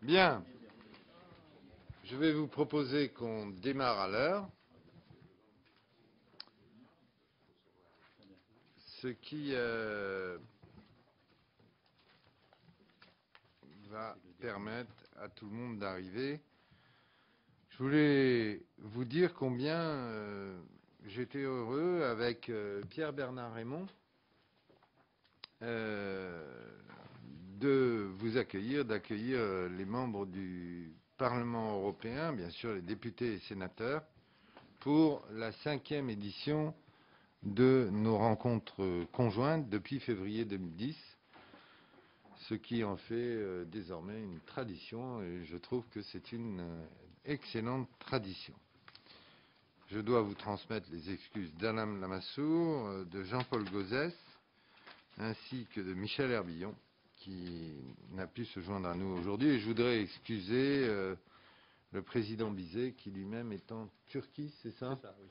Bien, je vais vous proposer qu'on démarre à l'heure, ce qui va permettre à tout le monde d'arriver. Je voulais vous dire combien j'étais heureux avec Pierre-Bernard Raymond de vous accueillir, d'accueillir les membres du Parlement européen, bien sûr les députés et sénateurs, pour la 5e édition de nos rencontres conjointes depuis février 2010, ce qui en fait désormais une tradition, et je trouve que c'est une excellente tradition. Je dois vous transmettre les excuses d'Alain Lamassoure, de Jean-Paul Gauzès, ainsi que de Michel Herbillon, qui n'a pu se joindre à nous aujourd'hui. Et je voudrais excuser le président Bizet, qui lui-même est en Turquie, c'est ça? C'est ça, oui.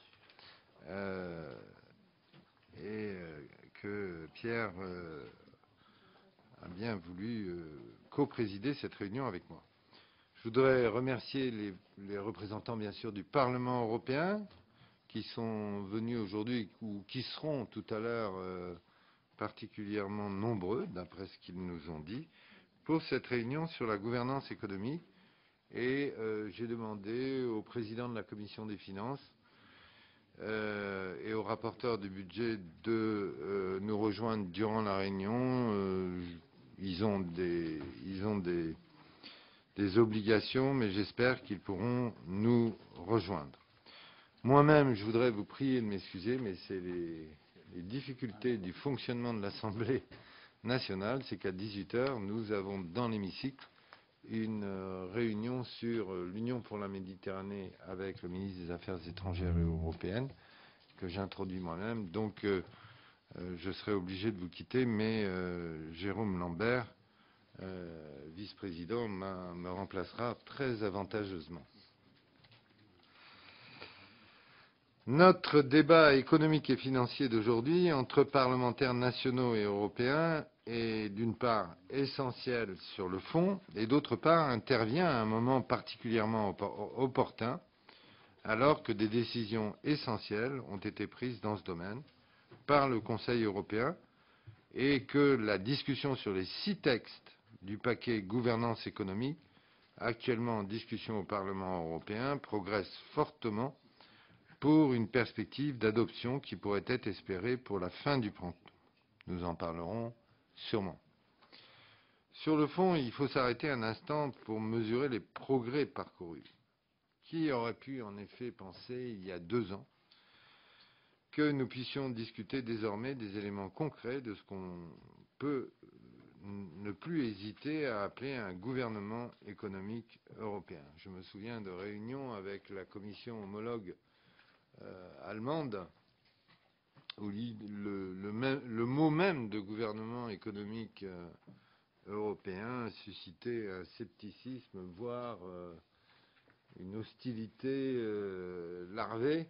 Et que Pierre a bien voulu co-présider cette réunion avec moi. Je voudrais remercier les représentants, bien sûr, du Parlement européen qui sont venus aujourd'hui ou qui seront tout à l'heure particulièrement nombreux, d'après ce qu'ils nous ont dit, pour cette réunion sur la gouvernance économique. Et j'ai demandé au président de la Commission des finances et au rapporteur du budget de nous rejoindre durant la réunion. Ils ont des obligations, mais j'espère qu'ils pourront nous rejoindre. Moi-même, je voudrais vous prier de m'excuser, mais c'est les difficultés du fonctionnement de l'Assemblée nationale. C'est qu'à 18h, nous avons dans l'hémicycle une réunion sur l'Union pour la Méditerranée avec le ministre des Affaires étrangères et européennes, que j'introduis moi-même. Donc, je serai obligé de vous quitter, mais Jérôme Lambert, vice-président, me remplacera très avantageusement. Notre débat économique et financier d'aujourd'hui entre parlementaires nationaux et européens est d'une part essentiel sur le fond et d'autre part intervient à un moment particulièrement opportun alors que des décisions essentielles ont été prises dans ce domaine par le Conseil européen et que la discussion sur les 6 textes du paquet gouvernance économique actuellement en discussion au Parlement européen progresse fortement pour une perspective d'adoption qui pourrait être espérée pour la fin du printemps. Nous en parlerons sûrement. Sur le fond, il faut s'arrêter un instant pour mesurer les progrès parcourus. Qui aurait pu en effet penser il y a 2 ans que nous puissions discuter désormais des éléments concrets de ce qu'on peut ne plus hésiter à appeler un gouvernement économique européen. Je me souviens de réunions avec la commission homologue allemande, où le mot même de gouvernement économique européen suscitait un scepticisme, voire une hostilité larvée.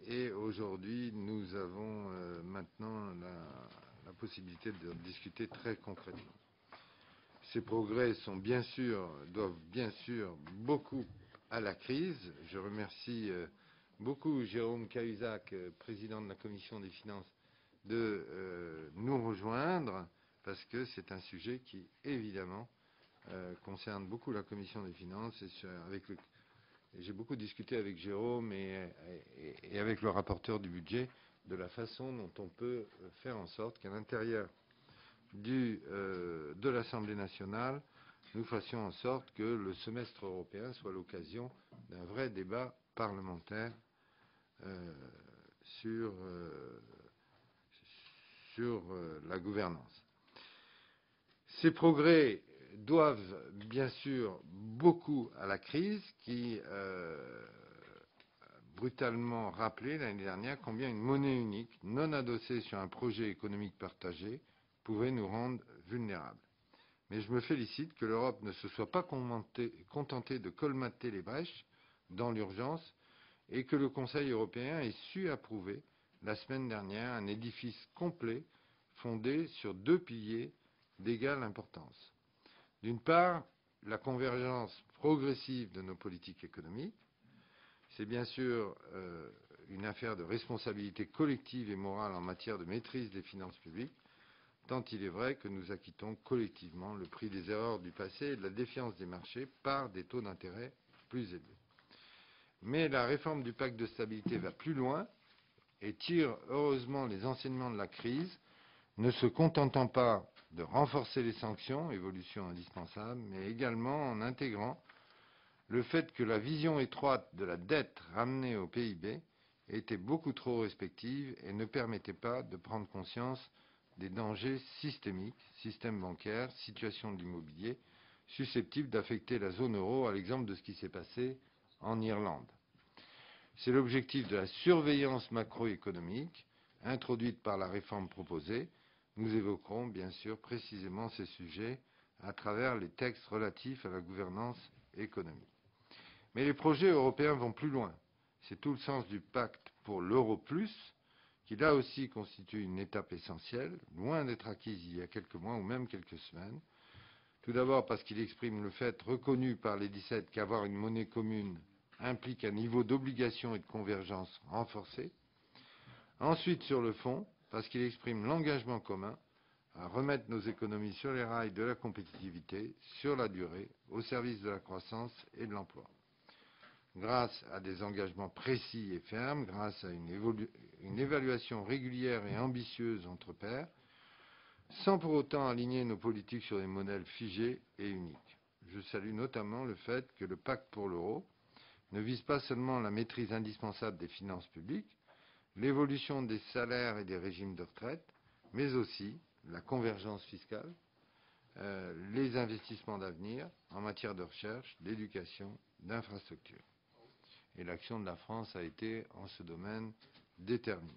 Et aujourd'hui, nous avons maintenant la possibilité de discuter très concrètement. Ces progrès sont doivent bien sûr beaucoup à la crise. Je remercie beaucoup Jérôme Cahuzac, président de la Commission des finances, de nous rejoindre parce que c'est un sujet qui, évidemment, concerne beaucoup la Commission des finances et j'ai beaucoup discuté avec Jérôme et avec le rapporteur du budget de la façon dont on peut faire en sorte qu'à l'intérieur de l'Assemblée nationale, nous fassions en sorte que le semestre européen soit l'occasion d'un vrai débat parlementaire sur la gouvernance. Ces progrès doivent bien sûr beaucoup à la crise qui brutalement rappelé l'année dernière combien une monnaie unique non adossée sur un projet économique partagé pouvait nous rendre vulnérables. Mais je me félicite que l'Europe ne se soit pas contentée de colmater les brèches dans l'urgence et que le Conseil européen ait su approuver la semaine dernière un édifice complet fondé sur 2 piliers d'égale importance. D'une part, la convergence progressive de nos politiques économiques. C'est bien sûr une affaire de responsabilité collective et morale en matière de maîtrise des finances publiques, tant il est vrai que nous acquittons collectivement le prix des erreurs du passé et de la défiance des marchés par des taux d'intérêt plus élevés. Mais la réforme du pacte de stabilité va plus loin et tire heureusement les enseignements de la crise, ne se contentant pas de renforcer les sanctions, évolution indispensable, mais également en intégrant le fait que la vision étroite de la dette ramenée au PIB était beaucoup trop restrictive et ne permettait pas de prendre conscience des dangers systémiques, système bancaire, situation de l'immobilier, susceptibles d'affecter la zone euro, à l'exemple de ce qui s'est passé en Irlande. C'est l'objectif de la surveillance macroéconomique introduite par la réforme proposée. Nous évoquerons bien sûr précisément ces sujets à travers les textes relatifs à la gouvernance économique. Mais les projets européens vont plus loin. C'est tout le sens du pacte pour l'euro plus, qui là aussi constitue une étape essentielle, loin d'être acquise il y a quelques mois ou même quelques semaines. Tout d'abord parce qu'il exprime le fait reconnu par les 17 qu'avoir une monnaie commune implique un niveau d'obligation et de convergence renforcé. Ensuite, sur le fond, parce qu'il exprime l'engagement commun à remettre nos économies sur les rails de la compétitivité, sur la durée, au service de la croissance et de l'emploi. Grâce à des engagements précis et fermes, grâce à une évaluation régulière et ambitieuse entre pairs, sans pour autant aligner nos politiques sur des modèles figés et uniques. Je salue notamment le fait que le pacte pour l'euro ne vise pas seulement la maîtrise indispensable des finances publiques, l'évolution des salaires et des régimes de retraite, mais aussi la convergence fiscale, les investissements d'avenir en matière de recherche, d'éducation, d'infrastructure. Et l'action de la France a été, en ce domaine, déterminante.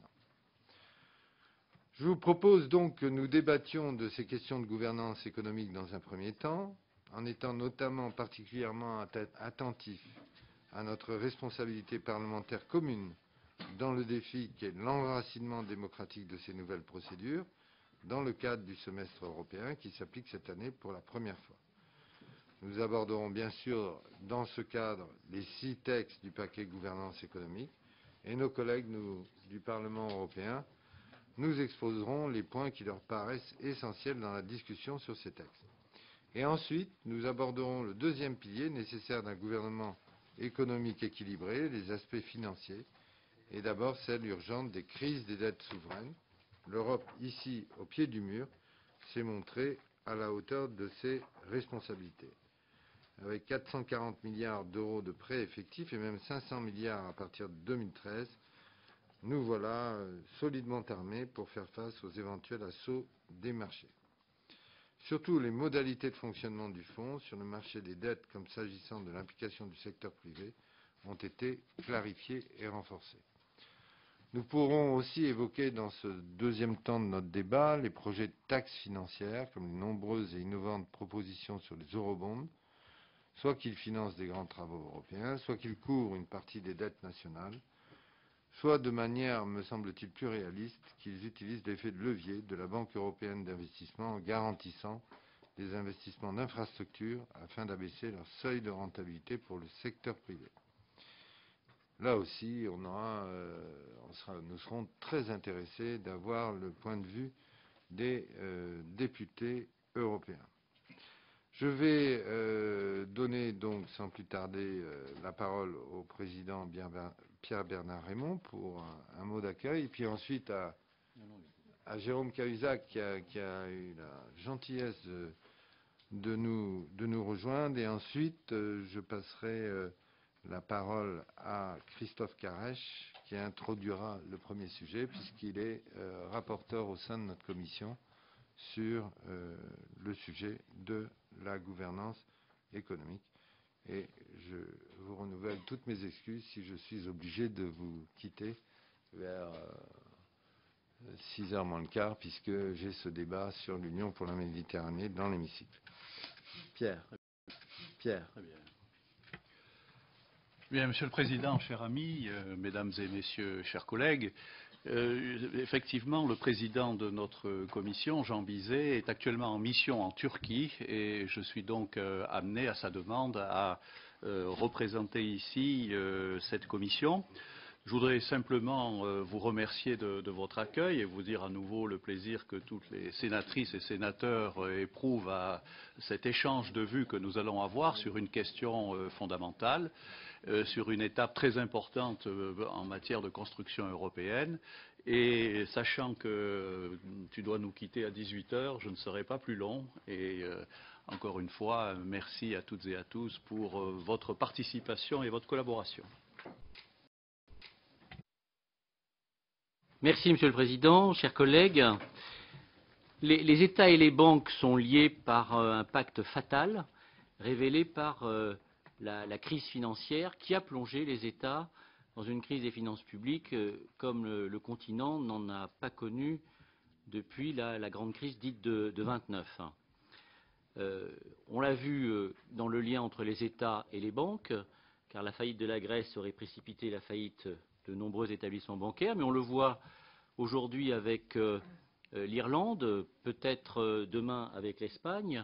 Je vous propose donc que nous débattions de ces questions de gouvernance économique dans un premier temps, en étant notamment particulièrement attentifs à notre responsabilité parlementaire commune dans le défi qui est l'enracinement démocratique de ces nouvelles procédures, dans le cadre du semestre européen qui s'applique cette année pour la première fois. Nous aborderons bien sûr dans ce cadre les 6 textes du paquet gouvernance économique et nos collègues du Parlement européen nous exposeront les points qui leur paraissent essentiels dans la discussion sur ces textes. Et ensuite, nous aborderons le deuxième pilier nécessaire d'un gouvernement économique équilibré, les aspects financiers, et d'abord celle urgente des crises des dettes souveraines. L'Europe, ici, au pied du mur, s'est montrée à la hauteur de ses responsabilités. Avec 440 milliards d'euros de prêts effectifs et même 500 milliards à partir de 2013, nous voilà solidement armés pour faire face aux éventuels assauts des marchés. Surtout, les modalités de fonctionnement du fonds sur le marché des dettes, comme s'agissant de l'implication du secteur privé, ont été clarifiées et renforcées. Nous pourrons aussi évoquer dans ce deuxième temps de notre débat les projets de taxes financières, comme les nombreuses et innovantes propositions sur les eurobonds, soit qu'ils financent des grands travaux européens, soit qu'ils couvrent une partie des dettes nationales, soit de manière, me semble-t-il, plus réaliste, qu'ils utilisent l'effet de levier de la Banque européenne d'investissement en garantissant des investissements d'infrastructures afin d'abaisser leur seuil de rentabilité pour le secteur privé. Là aussi, nous serons très intéressés d'avoir le point de vue des députés européens. Je vais donner donc sans plus tarder la parole au président Pierre-Bernard Rémond pour un mot d'accueil, et puis ensuite à Jérôme Cahuzac qui a eu la gentillesse de nous rejoindre, et ensuite je passerai la parole à Christophe Carèche qui introduira le premier sujet puisqu'il est rapporteur au sein de notre commission sur le sujet de la gouvernance économique. Et je vous renouvelle toutes mes excuses si je suis obligé de vous quitter vers 6h moins le quart, puisque j'ai ce débat sur l'Union pour la Méditerranée dans l'hémicycle. Pierre. Très bien. Bien, Monsieur le Président, cher ami, Mesdames et Messieurs, chers collègues, Effectivement, le président de notre commission, Jean Bizet, est actuellement en mission en Turquie et je suis donc amené à sa demande à représenter ici cette commission. Je voudrais simplement vous remercier de votre accueil et vous dire à nouveau le plaisir que toutes les sénatrices et sénateurs éprouvent à cet échange de vues que nous allons avoir sur une question fondamentale, sur une étape très importante en matière de construction européenne. Et sachant que tu dois nous quitter à 18 heures, je ne serai pas plus long. Et encore une fois, merci à toutes et à tous pour votre participation et votre collaboration. Merci, Monsieur le Président. Chers collègues, les États et les banques sont liés par un pacte fatal révélé par la crise financière qui a plongé les États dans une crise des finances publiques comme le continent n'en a pas connu depuis la grande crise dite de 29. On l'a vu dans le lien entre les États et les banques, car la faillite de la Grèce aurait précipité la faillite de nombreux établissements bancaires, mais on le voit aujourd'hui avec l'Irlande, peut-être demain avec l'Espagne.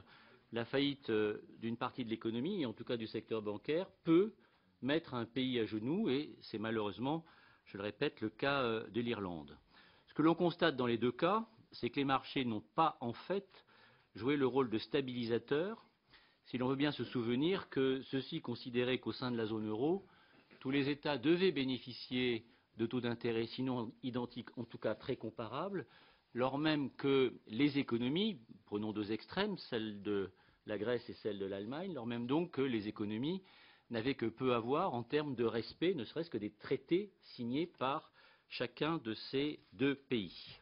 La faillite d'une partie de l'économie, et en tout cas du secteur bancaire, peut mettre un pays à genoux, et c'est malheureusement, je le répète, le cas de l'Irlande. Ce que l'on constate dans les deux cas, c'est que les marchés n'ont pas en fait joué le rôle de stabilisateur, si l'on veut bien se souvenir que ceux-ci considéraient qu'au sein de la zone euro, tous les États devaient bénéficier de taux d'intérêt sinon identiques, en tout cas très comparables, lors même que les économies, prenons deux extrêmes, celle de la Grèce et celle de l'Allemagne, lors même donc que les économies n'avaient que peu à voir en termes de respect, ne serait-ce que des traités signés par chacun de ces deux pays.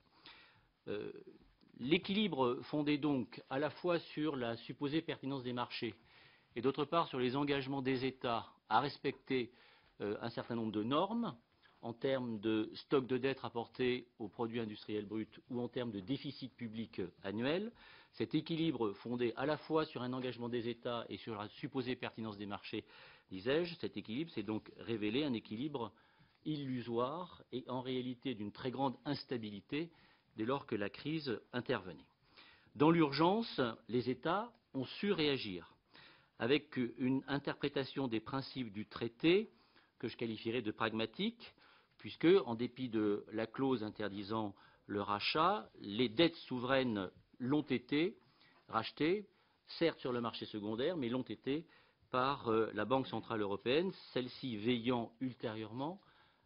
L'équilibre fondé donc à la fois sur la supposée pertinence des marchés et d'autre part sur les engagements des États à respecter un certain nombre de normes en termes de stock de dette rapporté au produit industriel brut ou en termes de déficit public annuel. Cet équilibre fondé à la fois sur un engagement des États et sur la supposée pertinence des marchés, disais-je, cet équilibre s'est donc révélé un équilibre illusoire et en réalité d'une très grande instabilité dès lors que la crise intervenait. Dans l'urgence, les États ont su réagir avec une interprétation des principes du traité que je qualifierais de pragmatique, puisque, en dépit de la clause interdisant le rachat, les dettes souveraines l'ont été rachetées, certes sur le marché secondaire, mais l'ont été par la Banque centrale européenne, celle-ci veillant ultérieurement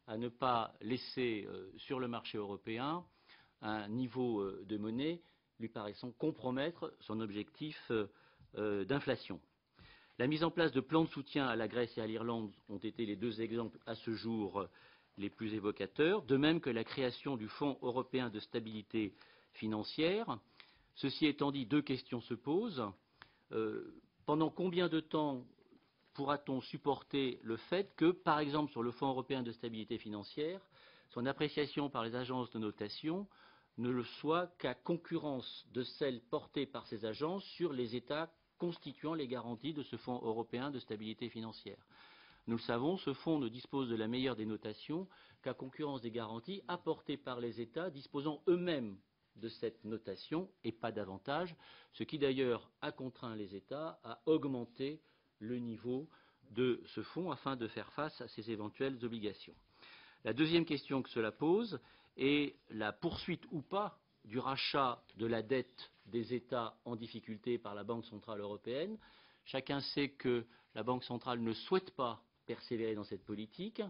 à ne pas laisser sur le marché européen un niveau de monnaie lui paraissant compromettre son objectif d'inflation. La mise en place de plans de soutien à la Grèce et à l'Irlande ont été les deux exemples à ce jour les plus évocateurs, de même que la création du Fonds européen de stabilité financière. Ceci étant dit, deux questions se posent. Pendant combien de temps pourra-t-on supporter le fait que, par exemple, sur le Fonds européen de stabilité financière, son appréciation par les agences de notation ne le soit qu'à concurrence de celle portée par ces agences sur les États constituant les garanties de ce Fonds européen de stabilité financière. Nous le savons, ce fonds ne dispose de la meilleure des notations qu'à concurrence des garanties apportées par les États disposant eux-mêmes de cette notation et pas davantage, ce qui d'ailleurs a contraint les États à augmenter le niveau de ce fonds afin de faire face à ces éventuelles obligations. La deuxième question que cela pose est la poursuite ou pas du rachat de la dette des États en difficulté par la Banque centrale européenne. Chacun sait que la Banque centrale ne souhaite pas persévérer dans cette politique,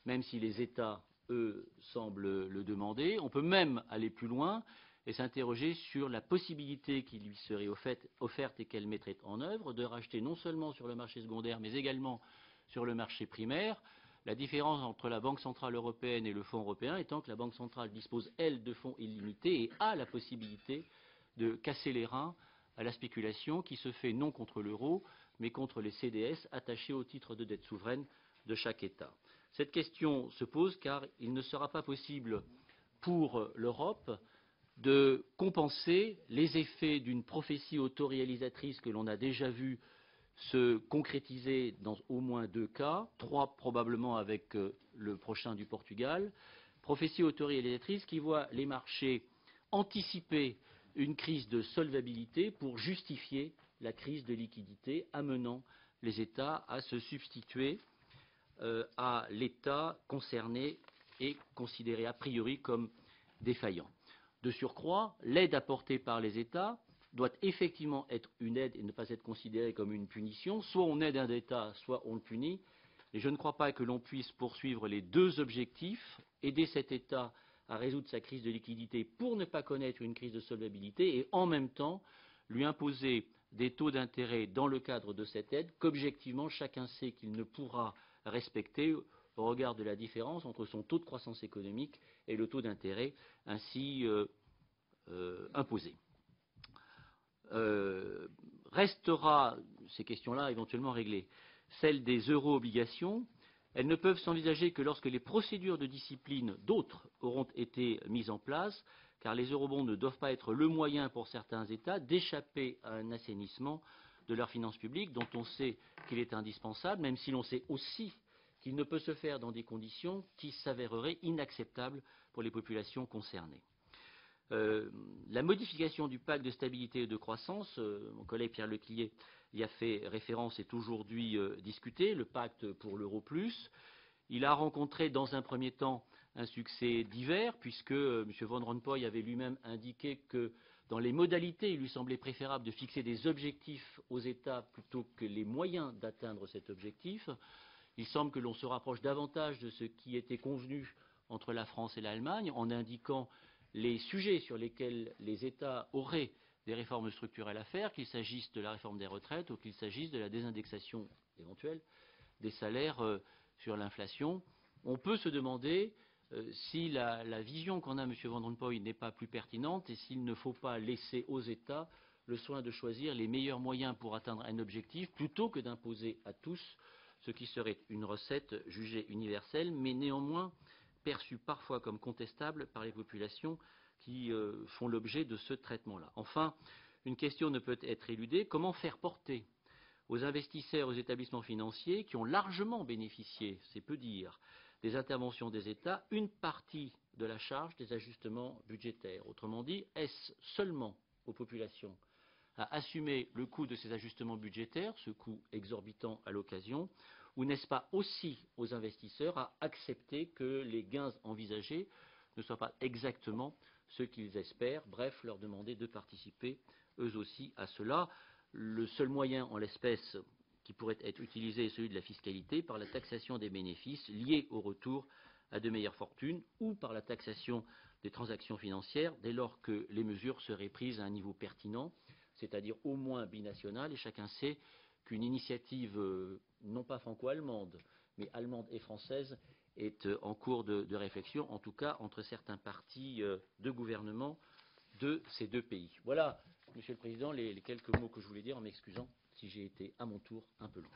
même si les États, eux, semblent le demander. On peut même aller plus loin et s'interroger sur la possibilité qui lui serait offerte et qu'elle mettrait en œuvre de racheter non seulement sur le marché secondaire, mais également sur le marché primaire. La différence entre la Banque centrale européenne et le Fonds européen étant que la Banque centrale dispose, elle, de fonds illimités et a la possibilité de casser les reins à la spéculation qui se fait non contre l'euro, mais contre les CDS attachés au titre de dette souveraine de chaque État. Cette question se pose car il ne sera pas possible pour l'Europe de compenser les effets d'une prophétie autoréalisatrice que l'on a déjà vue se concrétiser dans au moins deux cas, trois probablement avec le prochain du Portugal, prophétie auto-réalisatrice qui voit les marchés anticiper une crise de solvabilité pour justifier la crise de liquidité, amenant les États à se substituer à l'État concerné et considéré a priori comme défaillant. De surcroît, l'aide apportée par les États doit effectivement être une aide et ne pas être considérée comme une punition. Soit on aide un État, soit on le punit. Et je ne crois pas que l'on puisse poursuivre les deux objectifs, aider cet État à résoudre sa crise de liquidité pour ne pas connaître une crise de solvabilité et en même temps lui imposer des taux d'intérêt dans le cadre de cette aide qu'objectivement chacun sait qu'il ne pourra respecter au regard de la différence entre son taux de croissance économique et le taux d'intérêt ainsi imposé. Restera, ces questions-là éventuellement réglées, celle des euro-obligations. Elles ne peuvent s'envisager que lorsque les procédures de discipline d'autres auront été mises en place, car les eurobonds ne doivent pas être le moyen pour certains États d'échapper à un assainissement de leurs finances publiques, dont on sait qu'il est indispensable, même si l'on sait aussi qu'il ne peut se faire dans des conditions qui s'avéreraient inacceptables pour les populations concernées. La modification du pacte de stabilité et de croissance, mon collègue Pierre Lequillier y a fait référence, est aujourd'hui discuté, le pacte pour l'euro plus. Il a rencontré dans un premier temps un succès divers, puisque M. Van Rompuy avait lui-même indiqué que dans les modalités, il lui semblait préférable de fixer des objectifs aux États plutôt que les moyens d'atteindre cet objectif. Il semble que l'on se rapproche davantage de ce qui était convenu entre la France et l'Allemagne, en indiquant les sujets sur lesquels les États auraient des réformes structurelles à faire, qu'il s'agisse de la réforme des retraites ou qu'il s'agisse de la désindexation éventuelle des salaires sur l'inflation. On peut se demander si la vision qu'en a M. Van Rompuy n'est pas plus pertinente et s'il ne faut pas laisser aux États le soin de choisir les meilleurs moyens pour atteindre un objectif plutôt que d'imposer à tous ce qui serait une recette jugée universelle, mais néanmoins perçue parfois comme contestable par les populations qui font l'objet de ce traitement-là. Enfin, une question ne peut être éludée. Comment faire porter aux investisseurs, aux établissements financiers qui ont largement bénéficié, c'est peu dire, des interventions des États, une partie de la charge des ajustements budgétaires? Autrement dit, est-ce seulement aux populations à assumer le coût de ces ajustements budgétaires, ce coût exorbitant à l'occasion, ou n'est-ce pas aussi aux investisseurs à accepter que les gains envisagés ne soient pas exactement ceux qu'ils espèrent, bref, leur demander de participer eux aussi à cela. Le seul moyen en l'espèce qui pourrait être utilisé est celui de la fiscalité par la taxation des bénéfices liés au retour à de meilleures fortunes ou par la taxation des transactions financières dès lors que les mesures seraient prises à un niveau pertinent, c'est-à-dire au moins binational, et chacun sait qu'une initiative non pas franco-allemande, mais allemande et française est en cours de réflexion, en tout cas entre certains partis de gouvernement de ces deux pays. Voilà, Monsieur le Président, les quelques mots que je voulais dire en m'excusant si j'ai été à mon tour un peu long.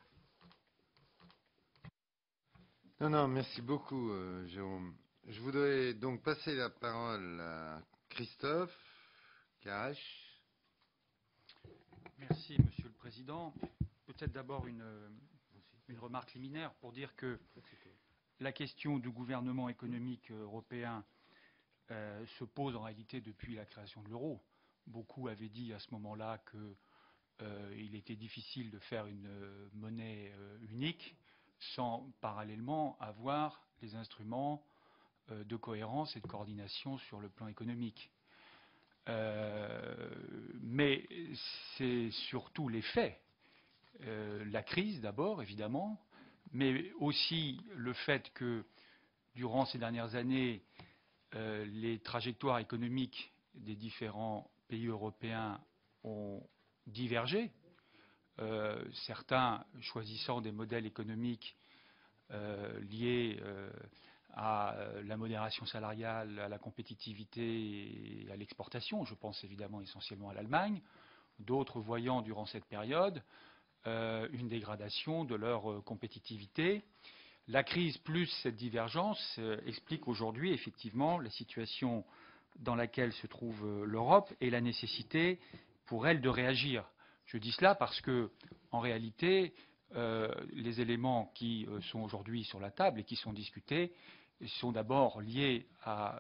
Non, merci beaucoup, Jérôme. Je voudrais donc passer la parole à Christophe Cahache. Merci, Monsieur le Président. Peut-être d'abord une remarque liminaire pour dire que la question du gouvernement économique européen se pose en réalité depuis la création de l'euro. Beaucoup avaient dit à ce moment-là qu'il était difficile de faire une monnaie unique sans parallèlement avoir des instruments de cohérence et de coordination sur le plan économique. Mais c'est surtout les faits. La crise d'abord, évidemment, mais aussi le fait que durant ces dernières années, les trajectoires économiques des différents pays européens ont divergé, certains choisissant des modèles économiques liés à la modération salariale, à la compétitivité et à l'exportation. Je pense évidemment essentiellement à l'Allemagne. D'autres voyant durant cette période une dégradation de leur compétitivité. La crise plus cette divergence explique aujourd'hui effectivement la situation dans laquelle se trouve l'Europe et la nécessité pour elle de réagir. Je dis cela parce que, en réalité, les éléments qui sont aujourd'hui sur la table et qui sont discutés sont d'abord liées à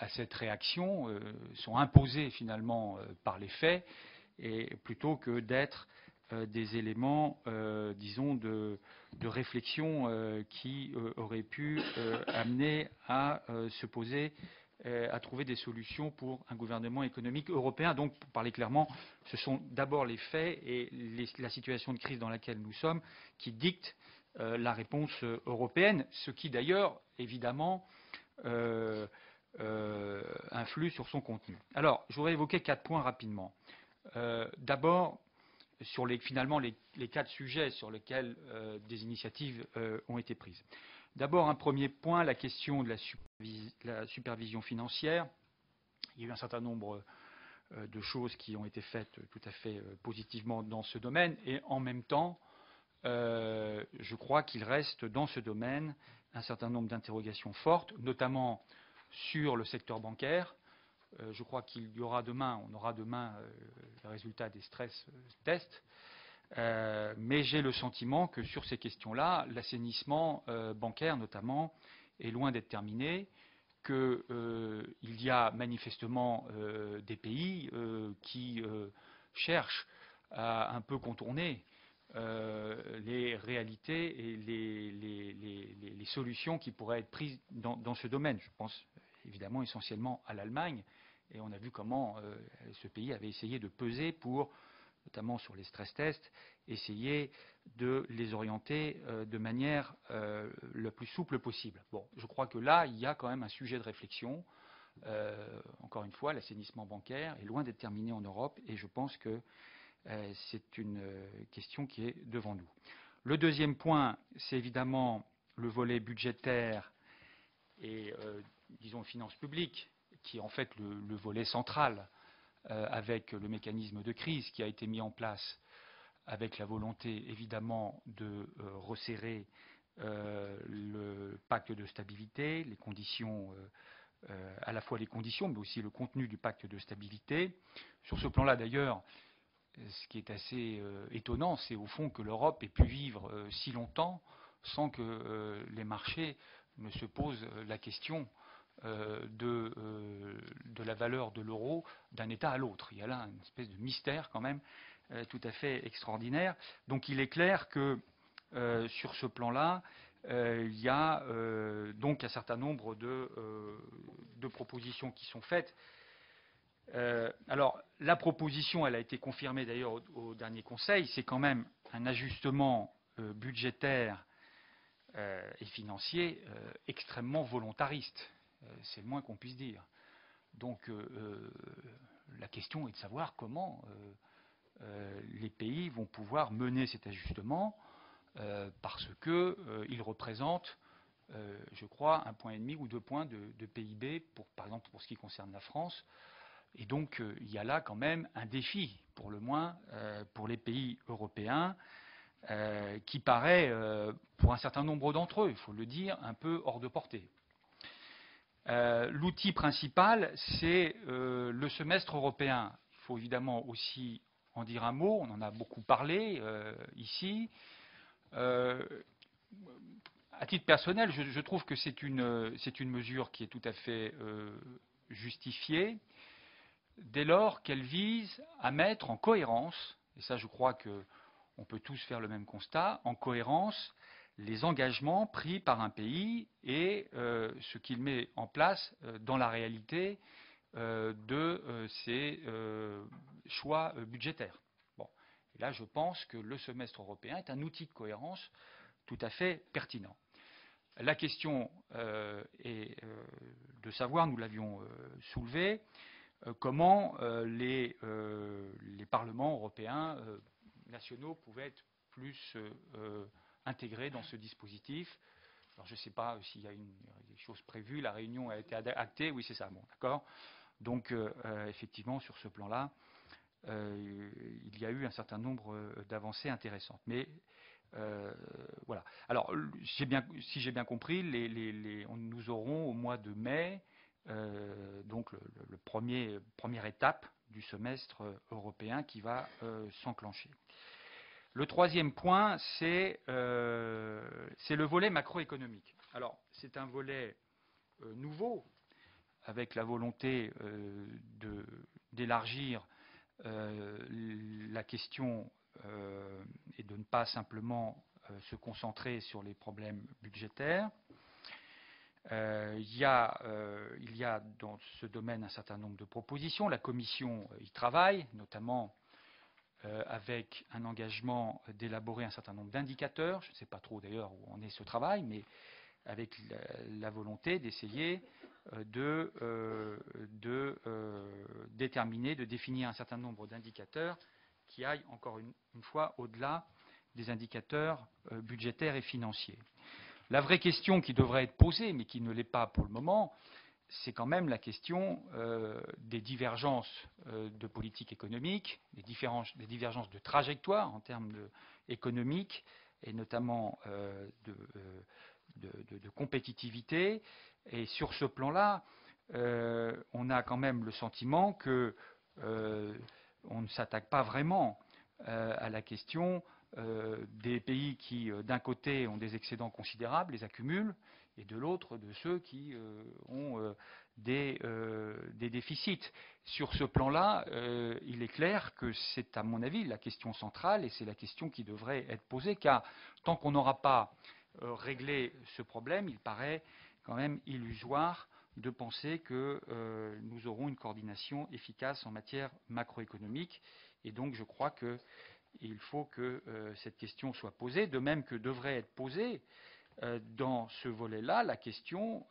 cette réaction, sont imposées finalement par les faits, et plutôt que d'être des éléments, disons, de réflexion qui auraient pu amener à se poser, à trouver des solutions pour un gouvernement économique européen. Donc, pour parler clairement, ce sont d'abord les faits et la situation de crise dans laquelle nous sommes qui dictent la réponse européenne, ce qui d'ailleurs, évidemment, influe sur son contenu. Alors, je voudrais évoquer 4 points rapidement. D'abord, sur finalement les 4 sujets sur lesquels des initiatives ont été prises. D'abord, un premier point, la question de la supervision financière. Il y a eu un certain nombre de choses qui ont été faites tout à fait positivement dans ce domaine, et en même temps, je crois qu'il reste dans ce domaine un certain nombre d'interrogations fortes, notamment sur le secteur bancaire. Je crois qu'il y aura demain, on aura demain les résultats des stress tests, mais j'ai le sentiment que sur ces questions-là, l'assainissement bancaire notamment est loin d'être terminé, qu'il y a manifestement des pays qui cherchent à un peu contourner les réalités et les solutions qui pourraient être prises dans ce domaine. Je pense évidemment essentiellement à l'Allemagne, et on a vu comment ce pays avait essayé de peser pour, notamment sur les stress tests, essayer de les orienter de manière la plus souple possible. Bon, je crois que là, il y a quand même un sujet de réflexion. Encore une fois, l'assainissement bancaire est loin d'être terminé en Europe, et je pense que c'est une question qui est devant nous. Le deuxième point, c'est évidemment le volet budgétaire et, disons, finances publiques, qui est en fait le volet central avec le mécanisme de crise qui a été mis en place, avec la volonté évidemment de resserrer le pacte de stabilité, les conditions, à la fois les conditions, mais aussi le contenu du pacte de stabilité. Sur ce plan-là, d'ailleurs, ce qui est assez étonnant, c'est au fond que l'Europe ait pu vivre si longtemps sans que les marchés ne se posent la question de la valeur de l'euro d'un État à l'autre. Il y a là une espèce de mystère quand même tout à fait extraordinaire. Donc il est clair que sur ce plan-là, il y a donc un certain nombre de propositions qui sont faites. Alors, la proposition, elle a été confirmée d'ailleurs au dernier Conseil, c'est quand même un ajustement budgétaire et financier extrêmement volontariste. C'est le moins qu'on puisse dire. Donc, la question est de savoir comment les pays vont pouvoir mener cet ajustement, parce qu'il représente, je crois, 1,5 point ou 2 points de PIB, par exemple pour ce qui concerne la France. Et donc, il y a là quand même un défi, pour le moins, pour les pays européens, qui paraît, pour un certain nombre d'entre eux, il faut le dire, un peu hors de portée. L'outil principal, c'est le semestre européen. Il faut évidemment aussi en dire un mot, on en a beaucoup parlé ici. À titre personnel, je trouve que c'est une mesure qui est tout à fait justifiée, dès lors qu'elle vise à mettre en cohérence, et ça je crois qu'on peut tous faire le même constat, en cohérence les engagements pris par un pays et ce qu'il met en place dans la réalité de ses choix budgétaires. Bon. Et là je pense que le semestre européen est un outil de cohérence tout à fait pertinent. La question est de savoir, nous l'avions soulevé, comment les parlements européens nationaux pouvaient être plus intégrés dans ce dispositif. Alors je ne sais pas s'il y a des choses prévues, la réunion a été actée, oui c'est ça, bon d'accord. Donc effectivement sur ce plan-là, il y a eu un certain nombre d'avancées intéressantes. Mais voilà. Alors si j'ai bien compris, nous aurons au mois de mai donc le première étape du semestre européen qui va s'enclencher. Le troisième point, c'est le volet macroéconomique. Alors, c'est un volet nouveau, avec la volonté d'élargir la question et de ne pas simplement se concentrer sur les problèmes budgétaires. Il y a dans ce domaine un certain nombre de propositions. La Commission y travaille, notamment avec un engagement d'élaborer un certain nombre d'indicateurs. Je ne sais pas trop d'ailleurs où en est ce travail, mais avec la volonté d'essayer de déterminer, de définir un certain nombre d'indicateurs qui aillent encore une fois au-delà des indicateurs budgétaires et financiers. La vraie question qui devrait être posée, mais qui ne l'est pas pour le moment, c'est quand même la question des divergences de politique économique, des divergences de trajectoire en termes économiques et notamment de compétitivité. Et sur ce plan-là, on a quand même le sentiment que on ne s'attaque pas vraiment à la question des pays qui, d'un côté, ont des excédents considérables, les accumulent, et de l'autre, de ceux qui ont des déficits. Sur ce plan-là, il est clair que c'est, à mon avis, la question centrale, et c'est la question qui devrait être posée, car tant qu'on n'aura pas réglé ce problème, il paraît quand même illusoire de penser que nous aurons une coordination efficace en matière macroéconomique. Et donc, je crois qu'il faut que cette question soit posée, de même que devrait être posée dans ce volet-là la question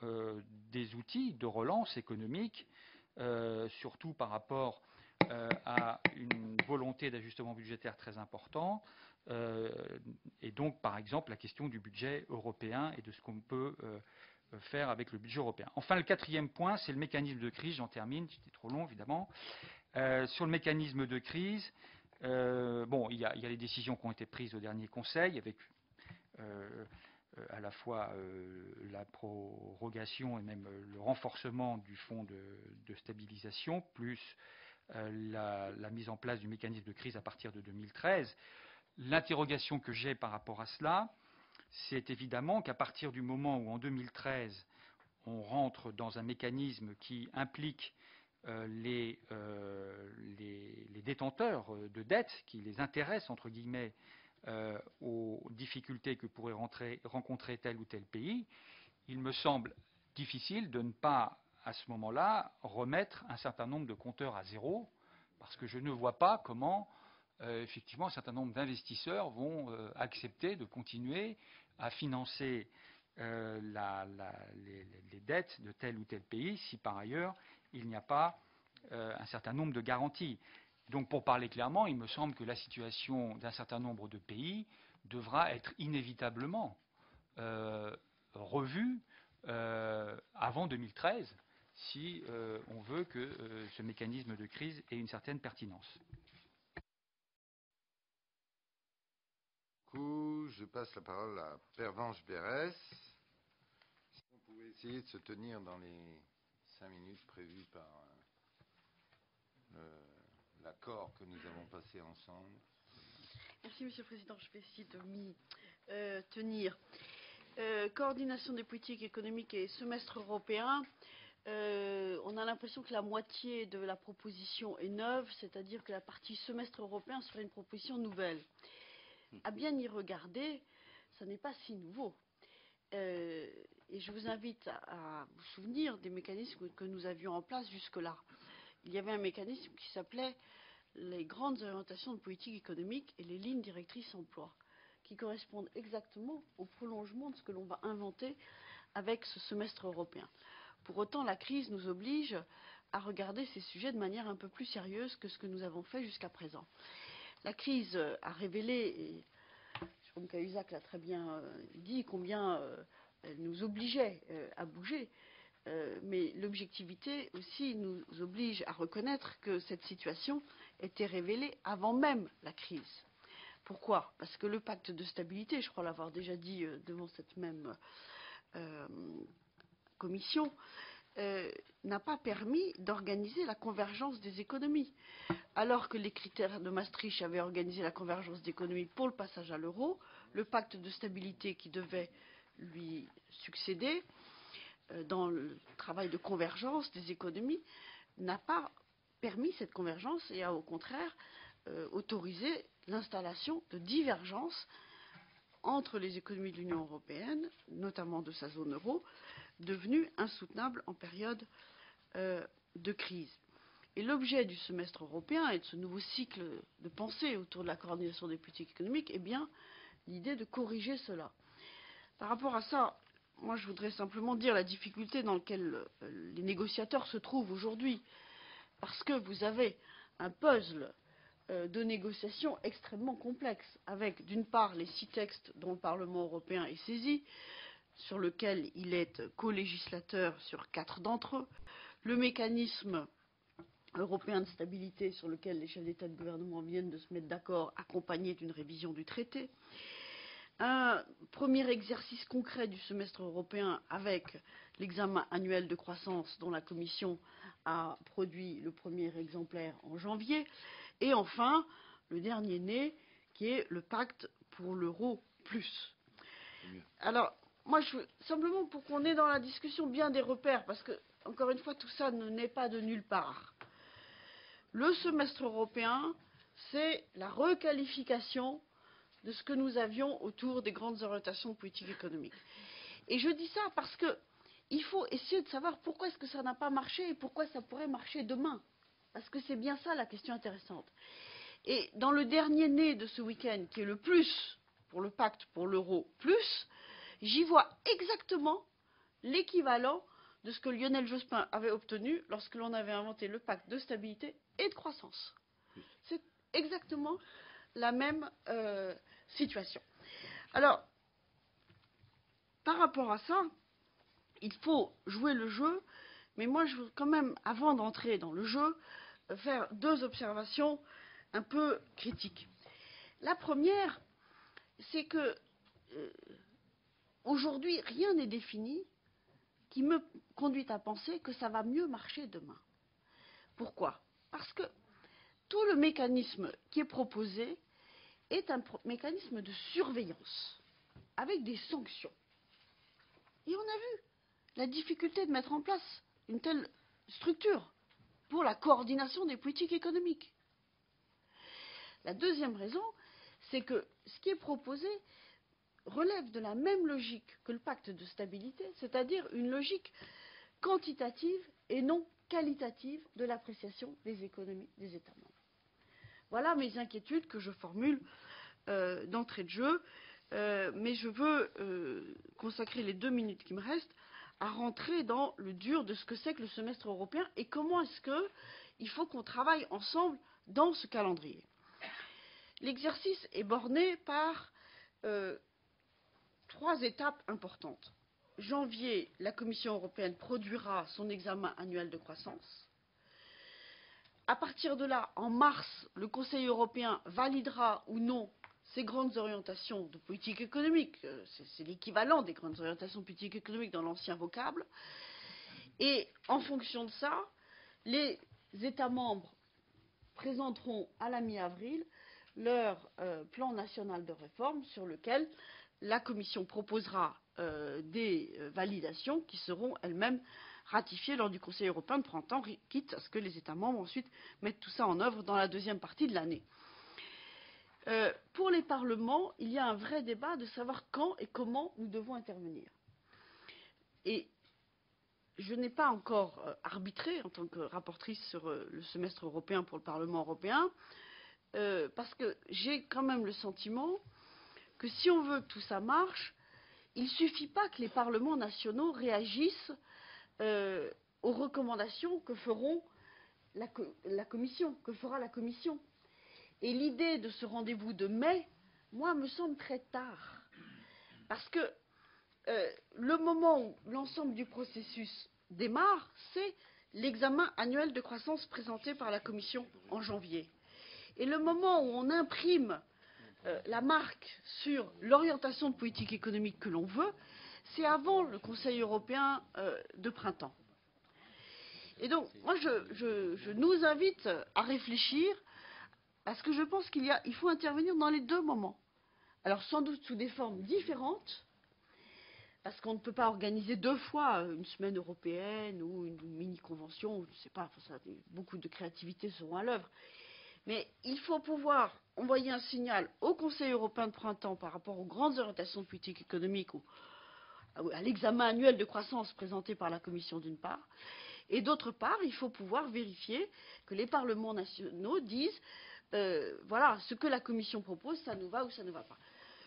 des outils de relance économique, surtout par rapport à une volonté d'ajustement budgétaire très important, et donc, par exemple, la question du budget européen et de ce qu'on peut faire avec le budget européen. Enfin, le quatrième point, c'est le mécanisme de crise. J'en termine, c'était trop long, évidemment. Sur le mécanisme de crise, il y a les décisions qui ont été prises au dernier Conseil, avec à la fois la prorogation et même le renforcement du fonds de stabilisation, plus la mise en place du mécanisme de crise à partir de 2013. L'interrogation que j'ai par rapport à cela, c'est évidemment qu'à partir du moment où, en 2013, on rentre dans un mécanisme qui implique les détenteurs de dettes, qui les intéressent, entre guillemets, aux difficultés que pourrait rencontrer tel ou tel pays, il me semble difficile de ne pas, à ce moment-là, remettre un certain nombre de compteurs à zéro, parce que je ne vois pas comment, effectivement, un certain nombre d'investisseurs vont accepter de continuer à financer les dettes de tel ou tel pays si, par ailleurs, il n'y a pas un certain nombre de garanties. Donc, pour parler clairement, il me semble que la situation d'un certain nombre de pays devra être inévitablement revue avant 2013 si on veut que ce mécanisme de crise ait une certaine pertinence. Du coup, je passe la parole à Pervenche Berès. Si on pouvait essayer de se tenir dans les 5 minutes prévues par l'accord que nous avons passé ensemble. Merci, Monsieur le Président. Je vais essayer de m'y tenir. Coordination des politiques économiques et semestre européen. On a l'impression que la moitié de la proposition est neuve, c'est-à-dire que la partie semestre européen serait une proposition nouvelle. À bien y regarder, ça n'est pas si nouveau. Et je vous invite à vous souvenir des mécanismes que nous avions en place jusque-là. Il y avait un mécanisme qui s'appelait les grandes orientations de politique économique et les lignes directrices emploi, qui correspondent exactement au prolongement de ce que l'on va inventer avec ce semestre européen. Pour autant, la crise nous oblige à regarder ces sujets de manière un peu plus sérieuse que ce que nous avons fait jusqu'à présent. La crise a révélé, et Jérôme Cahuzac l'a très bien dit, combien elle nous obligeait à bouger. Mais l'objectivité aussi nous oblige à reconnaître que cette situation était révélée avant même la crise. Pourquoi ? Parce que le pacte de stabilité, je crois l'avoir déjà dit devant cette même commission, n'a pas permis d'organiser la convergence des économies. Alors que les critères de Maastricht avaient organisé la convergence d'économies pour le passage à l'euro, le pacte de stabilité qui devait lui succéder dans le travail de convergence des économies n'a pas permis cette convergence et a au contraire autorisé l'installation de divergences entre les économies de l'Union européenne, notamment de sa zone euro, devenues insoutenables en période de crise. Et l'objet du semestre européen et de ce nouveau cycle de pensée autour de la coordination des politiques économiques est bien l'idée de corriger cela. Par rapport à ça, moi je voudrais simplement dire la difficulté dans laquelle les négociateurs se trouvent aujourd'hui, parce que vous avez un puzzle de négociations extrêmement complexe, avec d'une part les 6 textes dont le Parlement européen est saisi, sur lequel il est co-législateur sur 4 d'entre eux, le mécanisme européen de stabilité sur lequel les chefs d'État et de gouvernement viennent de se mettre d'accord, accompagné d'une révision du traité, un premier exercice concret du semestre européen avec l'examen annuel de croissance dont la Commission a produit le premier exemplaire en janvier, et enfin le dernier né qui est le pacte pour l'euro plus. Alors moi je veux simplement pour qu'on ait dans la discussion bien des repères, parce que encore une fois tout ça ne naît pas de nulle part. Le semestre européen, c'est la requalification de ce que nous avions autour des grandes orientations de politique économique. Et je dis ça parce qu'il faut essayer de savoir pourquoi est-ce que ça n'a pas marché et pourquoi ça pourrait marcher demain. Parce que c'est bien ça la question intéressante. Et dans le dernier né de ce week-end, qui est le plus pour le pacte pour l'euro plus, j'y vois exactement l'équivalent de ce que Lionel Jospin avait obtenu lorsque l'on avait inventé le pacte de stabilité et de croissance. C'est exactement la même situation. Alors, par rapport à ça, il faut jouer le jeu, mais moi je veux quand même, avant d'entrer dans le jeu, faire 2 observations un peu critiques. La première, c'est que aujourd'hui, rien n'est défini qui me conduit à penser que ça va mieux marcher demain. Pourquoi ? Parce que tout le mécanisme qui est proposé est un mécanisme de surveillance, avec des sanctions. Et on a vu la difficulté de mettre en place une telle structure pour la coordination des politiques économiques. La deuxième raison, c'est que ce qui est proposé relève de la même logique que le pacte de stabilité, c'est-à-dire une logique quantitative et non qualitative de l'appréciation des économies des États membres. Voilà mes inquiétudes que je formule d'entrée de jeu, mais je veux consacrer les 2 minutes qui me restent à rentrer dans le dur de ce que c'est que le semestre européen et comment est-ce qu'il faut qu'on travaille ensemble dans ce calendrier. L'exercice est borné par 3 étapes importantes. Janvier, la Commission européenne produira son examen annuel de croissance. À partir de là, en mars, le Conseil européen validera ou non ces grandes orientations de politique économique. C'est l'équivalent des grandes orientations de politique économique dans l'ancien vocable. Et en fonction de ça, les États membres présenteront à la mi-avril leur plan national de réforme sur lequel la Commission proposera des validations qui seront elles-mêmes ratifiées lors du Conseil européen de printemps, quitte à ce que les États membres ensuite mettent tout ça en œuvre dans la deuxième partie de l'année. Pour les parlements, il y a un vrai débat de savoir quand et comment nous devons intervenir. Et je n'ai pas encore arbitré en tant que rapporteure sur le semestre européen pour le Parlement européen, parce que j'ai quand même le sentiment que si on veut que tout ça marche, il ne suffit pas que les parlements nationaux réagissent aux recommandations que feront la Commission, que fera la Commission. Et l'idée de ce rendez-vous de mai, moi, me semble très tard. Parce que le moment où l'ensemble du processus démarre, c'est l'examen annuel de croissance présenté par la Commission en janvier. Et le moment où on imprime la marque sur l'orientation de politique économique que l'on veut, c'est avant le Conseil européen de printemps. Et donc, moi, je nous invite à réfléchir, parce que je pense qu'il faut intervenir dans les 2 moments. Alors, sans doute sous des formes différentes, parce qu'on ne peut pas organiser 2 fois une semaine européenne ou une mini-convention, je ne sais pas, enfin, beaucoup de créativité seront à l'œuvre. Mais il faut pouvoir envoyer un signal au Conseil européen de printemps par rapport aux grandes orientations de politique économique ou à l'examen annuel de croissance présenté par la Commission d'une part, et d'autre part, il faut pouvoir vérifier que les parlements nationaux disent voilà, ce que la Commission propose, ça nous va ou ça ne va pas.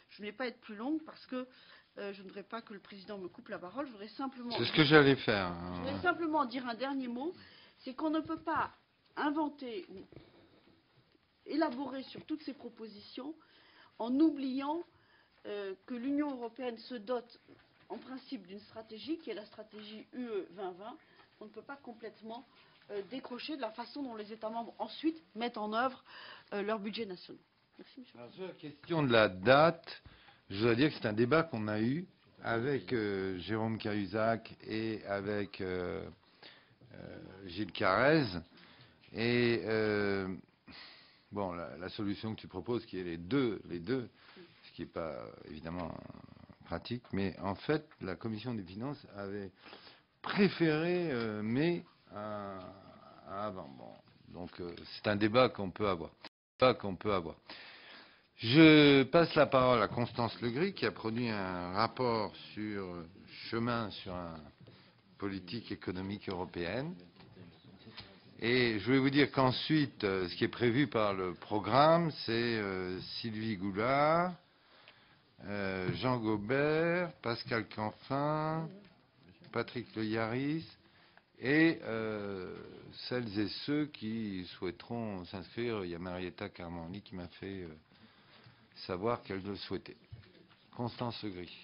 Je ne vais pas être plus longue parce que je ne voudrais pas que le président me coupe la parole. Je voudrais simplement. C'est ce que j'allais faire. Je voudrais simplement dire un dernier mot, c'est qu'on ne peut pas inventer ou élaborer sur toutes ces propositions en oubliant que l'Union européenne se dote en principe d'une stratégie qui est la stratégie UE 2020. On ne peut pas complètement décrocher de la façon dont les États membres ensuite mettent en œuvre leur budget national. Merci, monsieur. Alors, sur la question de la date, je dois dire que c'est un débat qu'on a eu avec Jérôme Cahuzac et avec Gilles Carrez. Et bon, la solution que tu proposes, qui est les deux, ce qui n'est pas évidemment pratique, mais en fait, la Commission des finances avait préféré mai à avant. Bon, donc c'est un débat qu'on peut avoir. Je passe la parole à Constance Legris, qui a produit un rapport sur chemin sur une politique économique européenne. Et je vais vous dire qu'ensuite, ce qui est prévu par le programme, c'est Sylvie Goulard, Jean Gobert, Pascal Canfin, Patrick Le Yaris et celles et ceux qui souhaiteront s'inscrire. Il y a Marietta Carmanli qui m'a fait savoir qu'elle le souhaitait. Constance Legris.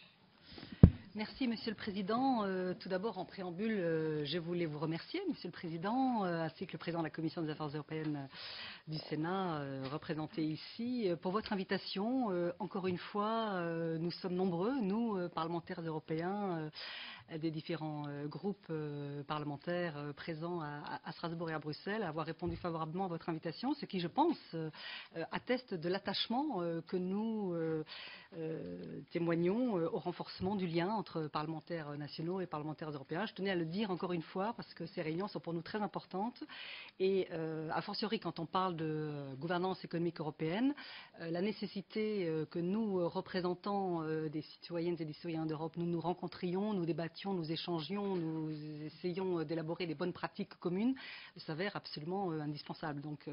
Merci, Monsieur le Président. Tout d'abord, en préambule, je voulais vous remercier, Monsieur le Président, ainsi que le Président de la Commission des Affaires européennes du Sénat, représenté ici, pour votre invitation. Encore une fois, nous sommes nombreux, nous, parlementaires européens, des différents groupes parlementaires présents à Strasbourg et à Bruxelles, à avoir répondu favorablement à votre invitation, ce qui, je pense, atteste de l'attachement que nous témoignons au renforcement du lien entre parlementaires nationaux et parlementaires européens. Je tenais à le dire encore une fois parce que ces réunions sont pour nous très importantes et a fortiori quand on parle de gouvernance économique européenne, la nécessité que nous, représentants des citoyennes et des citoyens d'Europe, nous nous rencontrions, nous débattions, nous échangions, nous essayions d'élaborer des bonnes pratiques communes s'avère absolument indispensable. Donc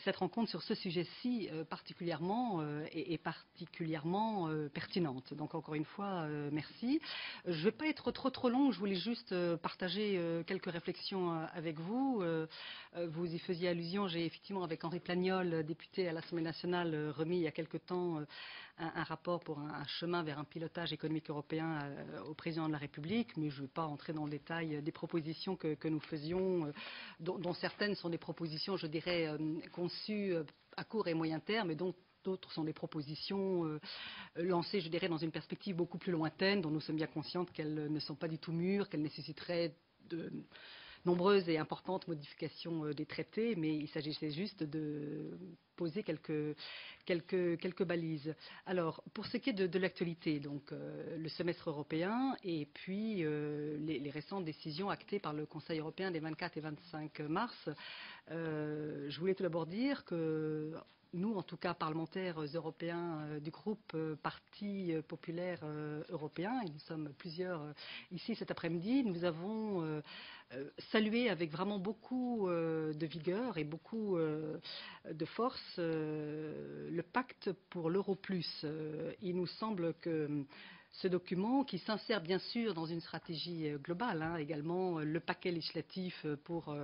cette rencontre sur ce sujet-ci particulièrement est particulièrement pertinente. Donc encore une fois, merci. Je ne vais pas être trop longue, je voulais juste partager quelques réflexions avec vous. Vous y faisiez allusion, j'ai effectivement avec Henri Plagnol, député à l'Assemblée nationale, remis il y a quelque temps un rapport pour un chemin vers un pilotage économique européen au président de la République, mais je ne vais pas entrer dans le détail des propositions que nous faisions, dont certaines sont des propositions, je dirais, conçues à court et moyen terme, et donc d'autres sont des propositions lancées, je dirais, dans une perspective beaucoup plus lointaine, dont nous sommes bien conscientes qu'elles ne sont pas du tout mûres, qu'elles nécessiteraient de nombreuses et importantes modifications des traités, mais il s'agissait juste de poser quelques balises. Alors, pour ce qui est de l'actualité, donc le semestre européen et puis les récentes décisions actées par le Conseil européen des 24 et 25 mars, je voulais tout d'abord dire que nous, en tout cas, parlementaires européens du groupe Parti populaire européen, et nous sommes plusieurs ici cet après-midi, nous avons salué avec vraiment beaucoup de vigueur et beaucoup de force le pacte pour l'Euro plus. Il nous semble que ce document, qui s'insère bien sûr dans une stratégie globale, également le paquet législatif pour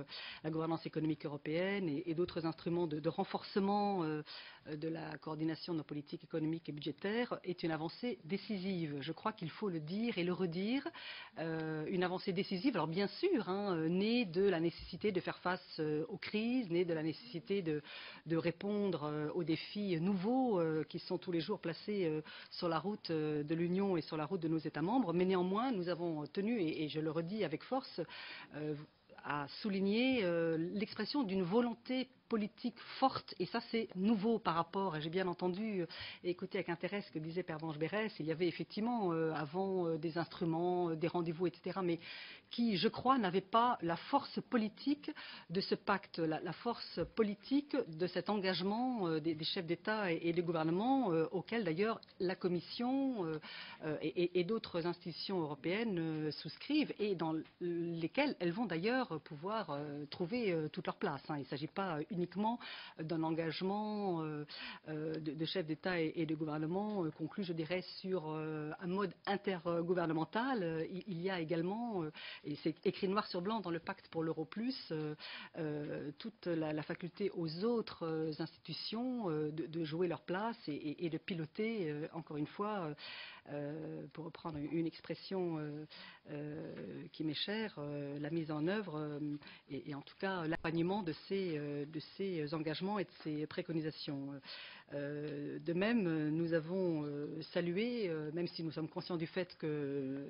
la gouvernance économique européenne et d'autres instruments de renforcement de la coordination de nos politiques économiques et budgétaires, est une avancée décisive. Je crois qu'il faut le dire et le redire. Une avancée décisive, alors bien sûr, née de la nécessité de faire face aux crises, née de la nécessité de répondre aux défis nouveaux qui sont tous les jours placés sur la route de l'Union et sur la route de nos États membres, mais néanmoins nous avons tenu, et je le redis avec force, à souligner l'expression d'une volonté politique forte, et ça c'est nouveau par rapport, et j'ai bien entendu et écouté avec intérêt ce que disait Pervenche Berès, il y avait effectivement avant des instruments, des rendez-vous, etc., mais qui, je crois, n'avaient pas la force politique de ce pacte, la force politique de cet engagement des chefs d'État et des gouvernements, auquel d'ailleurs la Commission et d'autres institutions européennes souscrivent, et dans lesquelles elles vont d'ailleurs pouvoir trouver toute leur place. Il ne s'agit pas uniquement d'un engagement de chefs d'État et de gouvernement conclu, je dirais, sur un mode intergouvernemental. Il y a également, et c'est écrit noir sur blanc dans le pacte pour l'Euro plus, toute la faculté aux autres institutions de jouer leur place et de piloter, encore une fois, pour reprendre une expression qui m'est chère, la mise en œuvre et en tout cas l'accompagnement de ces engagements et de ces préconisations. De même, nous avons salué, même si nous sommes conscients du fait que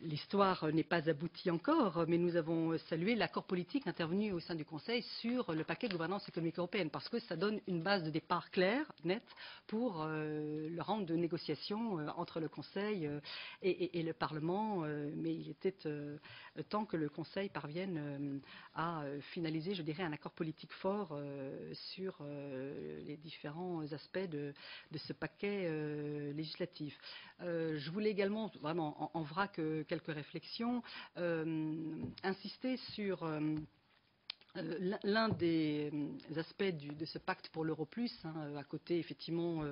l'histoire n'est pas aboutie encore, mais nous avons salué l'accord politique intervenu au sein du Conseil sur le paquet de gouvernance économique européenne, parce que ça donne une base de départ claire, nette, pour le round de négociations entre le Conseil et le Parlement. Mais il était temps que le Conseil parvienne à finaliser, je dirais, un accord politique fort sur les différents aspects de ce paquet législatif. Je voulais également, vraiment en vrac, quelques réflexions, insister sur l'un des aspects de ce pacte pour l'Euro plus, à côté effectivement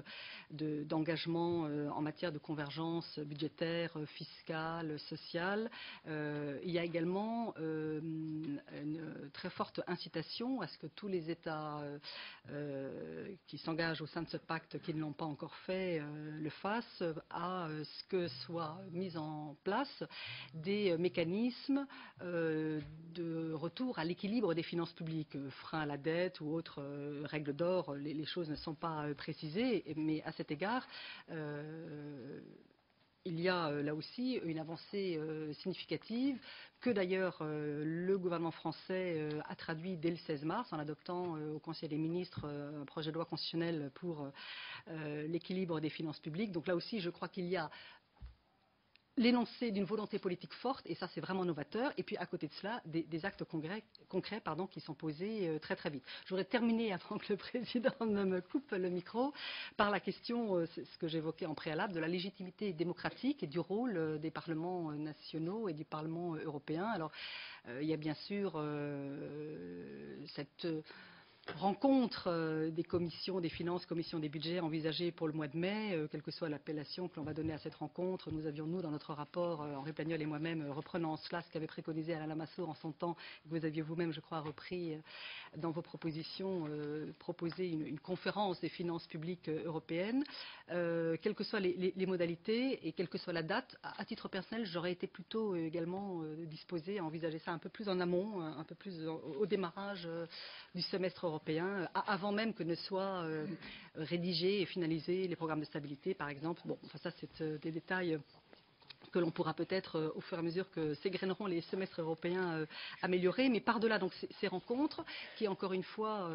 d'engagement en matière de convergence budgétaire, fiscale, sociale. Il y a également une très forte incitation à ce que tous les États qui s'engagent au sein de ce pacte, qui ne l'ont pas encore fait, le fassent, à ce que soient mis en place des mécanismes de retour à l'équilibre des finances publiques, frein à la dette ou autres règles d'or. Les choses ne sont pas précisées, mais à cet égard, il y a là aussi une avancée significative que d'ailleurs le gouvernement français a traduit dès le 16 mars en adoptant au Conseil des ministres un projet de loi constitutionnelle pour l'équilibre des finances publiques. Donc là aussi, je crois qu'il y a l'énoncé d'une volonté politique forte, et ça c'est vraiment novateur, et puis à côté de cela, des actes concrets qui sont posés très très vite. Je voudrais terminer, avant que le Président ne me coupe le micro, par la question, c'est ce que j'évoquais en préalable, de la légitimité démocratique et du rôle des parlements nationaux et du Parlement européen. Alors, il y a bien sûr cette rencontre des commissions des finances, commission des budgets envisagée pour le mois de mai, quelle que soit l'appellation que l'on va donner à cette rencontre. Nous avions, nous, dans notre rapport, Henri Plagnol et moi-même, reprenant en cela ce qu'avait préconisé Alain Lamassoure en son temps, que vous aviez vous-même, je crois, repris dans vos propositions, proposé une conférence des finances publiques européennes. Quelles que soient les modalités et quelle que soit la date, à titre personnel, j'aurais été plutôt également disposée à envisager ça un peu plus en amont, un peu plus au démarrage du semestre européen, avant même que ne soient rédigés et finalisés les programmes de stabilité, par exemple. Bon, enfin ça, c'est des détails que l'on pourra peut-être, au fur et à mesure que s'égrèneront les semestres européens, améliorer. Mais par-delà donc ces rencontres, qui encore une fois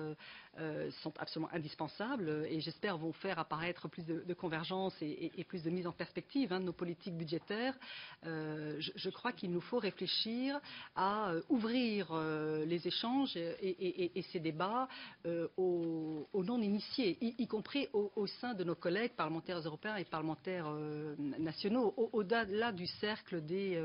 sont absolument indispensables et j'espère vont faire apparaître plus de convergence et plus de mise en perspective de nos politiques budgétaires, je crois qu'il nous faut réfléchir à ouvrir les échanges et ces débats aux non-initiés, y compris au sein de nos collègues parlementaires européens et parlementaires nationaux, au-delà du cercle des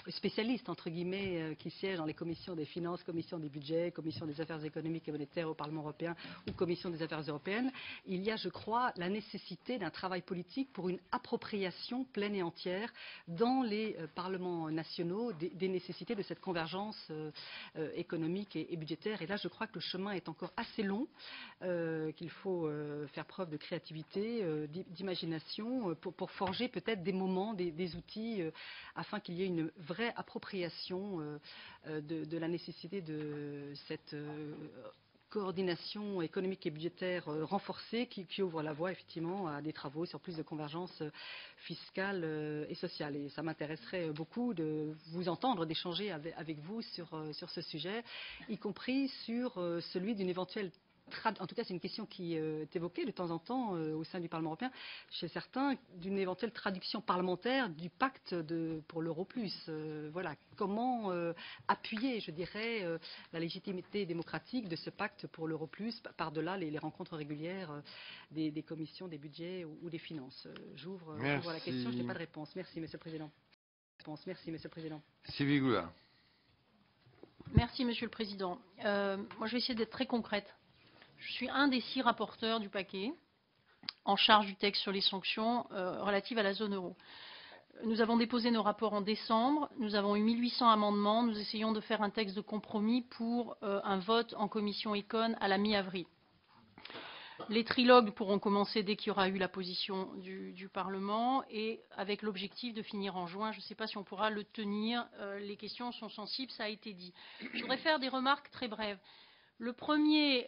spécialistes, entre guillemets, qui siègent dans les commissions des finances, commission des budgets, commission des affaires économiques et monétaires au Parlement européen ou commission des affaires européennes. Il y a, je crois, la nécessité d'un travail politique pour une appropriation pleine et entière dans les parlements nationaux des nécessités de cette convergence économique et budgétaire. Et là, je crois que le chemin est encore assez long, qu'il faut faire preuve de créativité, d'imagination, pour forger peut-être des moments, des outils, afin qu'il y ait une vraie appropriation de la nécessité de cette coordination économique et budgétaire renforcée qui ouvre la voie effectivement à des travaux sur plus de convergence fiscale et sociale. Et ça m'intéresserait beaucoup de vous entendre, d'échanger avec vous sur ce sujet, y compris sur celui d'une éventuelle en tout cas, c'est une question qui est évoquée de temps en temps au sein du Parlement européen, chez certains, d'une éventuelle traduction parlementaire du pacte pour l'euro plus. Voilà, comment appuyer, je dirais, la légitimité démocratique de ce pacte pour l'euro plus, par-delà les rencontres régulières des commissions des budgets ou des finances. J'ouvre la question, je n'ai pas de réponse. Merci, Monsieur le Président. Merci, Monsieur le Président. Sylvie Goulard. Merci, Monsieur le Président. Moi, je vais essayer d'être très concrète. Je suis un des 6 rapporteurs du paquet en charge du texte sur les sanctions relatives à la zone euro. Nous avons déposé nos rapports en décembre. Nous avons eu 1800 amendements. Nous essayons de faire un texte de compromis pour un vote en commission Econ à la mi-avril. Les trilogues pourront commencer dès qu'il y aura eu la position du Parlement et avec l'objectif de finir en juin. Je ne sais pas si on pourra le tenir. Les questions sont sensibles, ça a été dit. Je voudrais faire des remarques très brèves. Le premier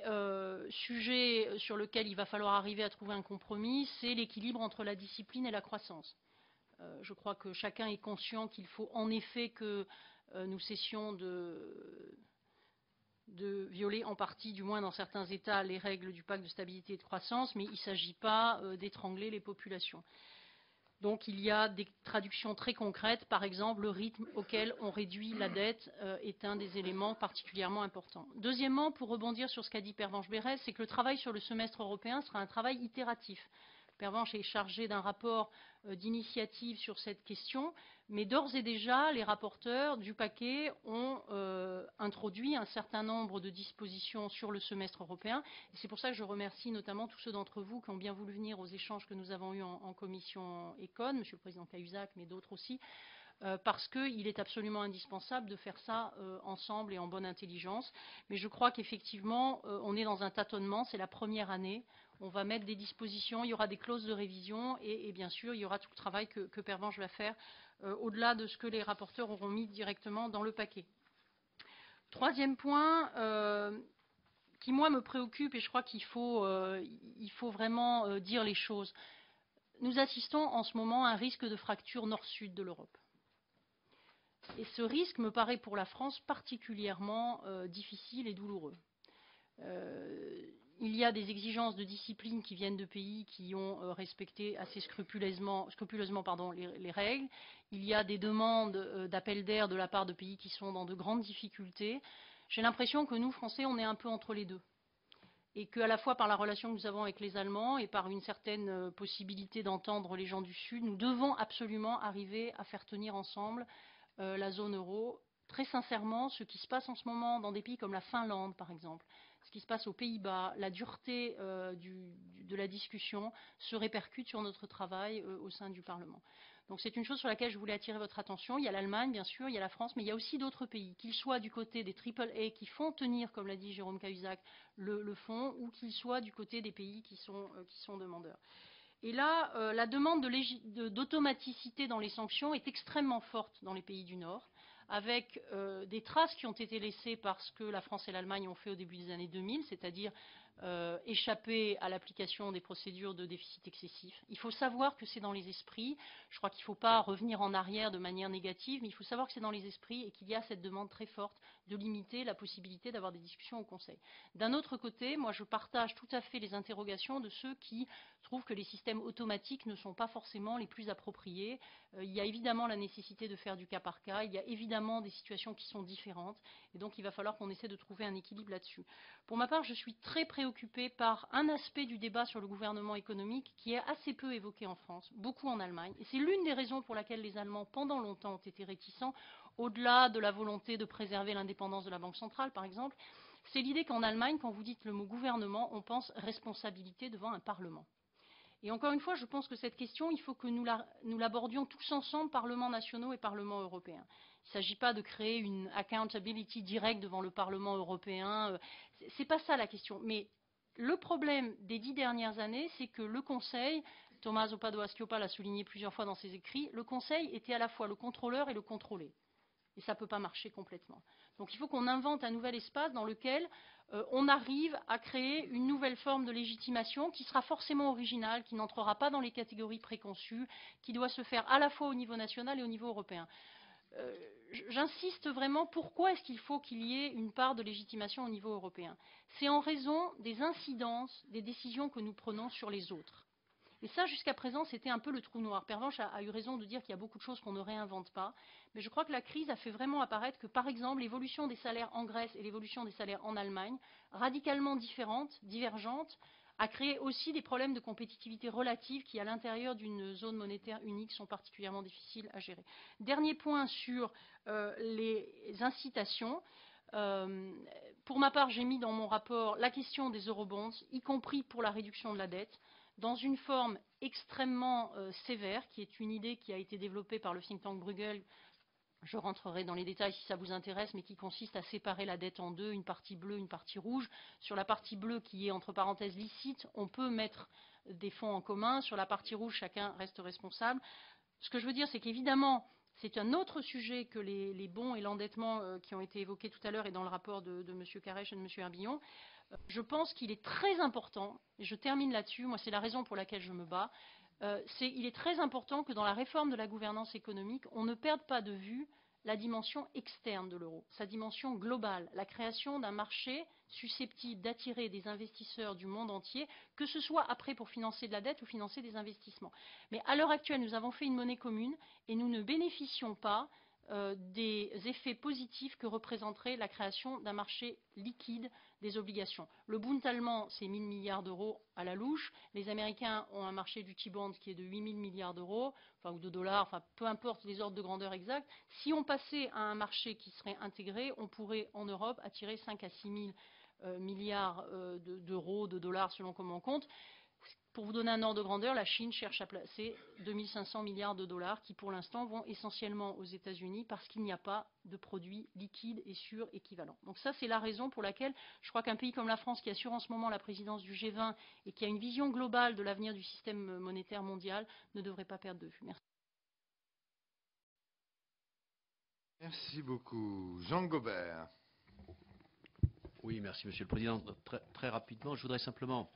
sujet sur lequel il va falloir arriver à trouver un compromis, c'est l'équilibre entre la discipline et la croissance. Je crois que chacun est conscient qu'il faut en effet que nous cessions de violer en partie, du moins dans certains États, les règles du pacte de stabilité et de croissance, mais il ne s'agit pas d'étrangler les populations. Donc il y a des traductions très concrètes. Par exemple, le rythme auquel on réduit la dette est un des éléments particulièrement importants. Deuxièmement, pour rebondir sur ce qu'a dit Pervenche Berès, c'est que le travail sur le semestre européen sera un travail itératif. Pervenche est chargé d'un rapport d'initiative sur cette question, mais d'ores et déjà, les rapporteurs du paquet ont introduit un certain nombre de dispositions sur le semestre européen. Et c'est pour ça que je remercie notamment tous ceux d'entre vous qui ont bien voulu venir aux échanges que nous avons eus en commission Econ, Monsieur le Président Cahuzac, mais d'autres aussi, parce qu'il est absolument indispensable de faire ça ensemble et en bonne intelligence. Mais je crois qu'effectivement, on est dans un tâtonnement, c'est la première année. On va mettre des dispositions, il y aura des clauses de révision et bien sûr, il y aura tout le travail que Pervenche va faire au-delà de ce que les rapporteurs auront mis directement dans le paquet. Troisième point qui, moi, me préoccupe et je crois qu'il faut vraiment dire les choses. Nous assistons en ce moment à un risque de fracture nord-sud de l'Europe. Et ce risque me paraît pour la France particulièrement difficile et douloureux. Il y a des exigences de discipline qui viennent de pays qui ont respecté assez scrupuleusement les règles. Il y a des demandes d'appel d'air de la part de pays qui sont dans de grandes difficultés. J'ai l'impression que nous, Français, on est un peu entre les deux. Et qu'à la fois par la relation que nous avons avec les Allemands et par une certaine possibilité d'entendre les gens du Sud, nous devons absolument arriver à faire tenir ensemble la zone euro. Très sincèrement, ce qui se passe en ce moment dans des pays comme la Finlande, par exemple, ce qui se passe aux Pays-Bas, la dureté de la discussion se répercute sur notre travail au sein du Parlement. Donc c'est une chose sur laquelle je voulais attirer votre attention. Il y a l'Allemagne, bien sûr, il y a la France, mais il y a aussi d'autres pays, qu'ils soient du côté des AAA qui font tenir, comme l'a dit Jérôme Cahuzac, le fonds, ou qu'ils soient du côté des pays qui sont demandeurs. Et là, la demande d'automaticité dans les sanctions est extrêmement forte dans les pays du Nord, avec des traces qui ont été laissées par ce que la France et l'Allemagne ont fait au début des années 2000, c'est-à-dire échapper à l'application des procédures de déficit excessif. Il faut savoir que c'est dans les esprits. Je crois qu'il ne faut pas revenir en arrière de manière négative, mais il faut savoir que c'est dans les esprits et qu'il y a cette demande très forte de limiter la possibilité d'avoir des discussions au Conseil. D'un autre côté, moi je partage tout à fait les interrogations de ceux qui trouvent que les systèmes automatiques ne sont pas forcément les plus appropriés. Il y a évidemment la nécessité de faire du cas par cas, il y a évidemment des situations qui sont différentes et donc il va falloir qu'on essaie de trouver un équilibre là-dessus. Pour ma part, je suis très préoccupée par un aspect du débat sur le gouvernement économique qui est assez peu évoqué en France, beaucoup en Allemagne. Et c'est l'une des raisons pour laquelle les Allemands, pendant longtemps, ont été réticents, au-delà de la volonté de préserver l'indépendance de la Banque centrale, par exemple. C'est l'idée qu'en Allemagne, quand vous dites le mot gouvernement, on pense responsabilité devant un Parlement. Et encore une fois, je pense que cette question, il faut que nous l'abordions tous ensemble, Parlements nationaux et Parlement européen. Il ne s'agit pas de créer une accountability directe devant le Parlement européen. Ce n'est pas ça la question. Mais le problème des 10 dernières années, c'est que le Conseil, Tommaso Padoa-Schioppa l'a souligné plusieurs fois dans ses écrits, le Conseil était à la fois le contrôleur et le contrôlé. Et ça ne peut pas marcher complètement. Donc il faut qu'on invente un nouvel espace dans lequel on arrive à créer une nouvelle forme de légitimation qui sera forcément originale, qui n'entrera pas dans les catégories préconçues, qui doit se faire à la fois au niveau national et au niveau européen. J'insiste vraiment, pourquoi est-ce qu'il faut qu'il y ait une part de légitimation au niveau européen? C'est en raison des incidences des décisions que nous prenons sur les autres. Et ça, jusqu'à présent, c'était un peu le trou noir. Pervenche a eu raison de dire qu'il y a beaucoup de choses qu'on ne réinvente pas. Mais je crois que la crise a fait vraiment apparaître que, par exemple, l'évolution des salaires en Grèce et l'évolution des salaires en Allemagne, radicalement différentes, divergentes, a créé aussi des problèmes de compétitivité relative qui, à l'intérieur d'une zone monétaire unique, sont particulièrement difficiles à gérer. Dernier point sur les incitations. Pour ma part, j'ai mis dans mon rapport la question des eurobonds, y compris pour la réduction de la dette, dans une forme extrêmement sévère, qui est une idée qui a été développée par le think tank Bruegel. Je rentrerai dans les détails si ça vous intéresse, mais qui consiste à séparer la dette en deux, une partie bleue, une partie rouge. Sur la partie bleue, qui est entre parenthèses licite, on peut mettre des fonds en commun. Sur la partie rouge, chacun reste responsable. Ce que je veux dire, c'est qu'évidemment, c'est un autre sujet que les bons et l'endettement qui ont été évoqués tout à l'heure et dans le rapport de M. Carrèche et de M. Herbillon. Je pense qu'il est très important, et je termine là-dessus, moi c'est la raison pour laquelle je me bats, il est très important que dans la réforme de la gouvernance économique, on ne perde pas de vue la dimension externe de l'euro, sa dimension globale, la création d'un marché susceptible d'attirer des investisseurs du monde entier, que ce soit après pour financer de la dette ou financer des investissements. Mais à l'heure actuelle, nous avons fait une monnaie commune et nous ne bénéficions pas des effets positifs que représenterait la création d'un marché liquide des obligations. Le Bund allemand, c'est 1 000 milliards d'euros à la louche. Les Américains ont un marché du T-bond qui est de 8 000 milliards d'euros, enfin, ou de dollars, enfin, peu importe les ordres de grandeur exacts. Si on passait à un marché qui serait intégré, on pourrait en Europe attirer 5 à 6 000 milliards d'euros, de dollars, selon comment on compte. Pour vous donner un ordre de grandeur, la Chine cherche à placer 2 500 milliards de dollars qui, pour l'instant, vont essentiellement aux États-Unis parce qu'il n'y a pas de produits liquides et sûrs équivalents. Donc ça, c'est la raison pour laquelle je crois qu'un pays comme la France, qui assure en ce moment la présidence du G20 et qui a une vision globale de l'avenir du système monétaire mondial, ne devrait pas perdre de vue. Merci. Merci beaucoup. Jean Gobert. Oui, merci Monsieur le Président. Très rapidement, je voudrais simplement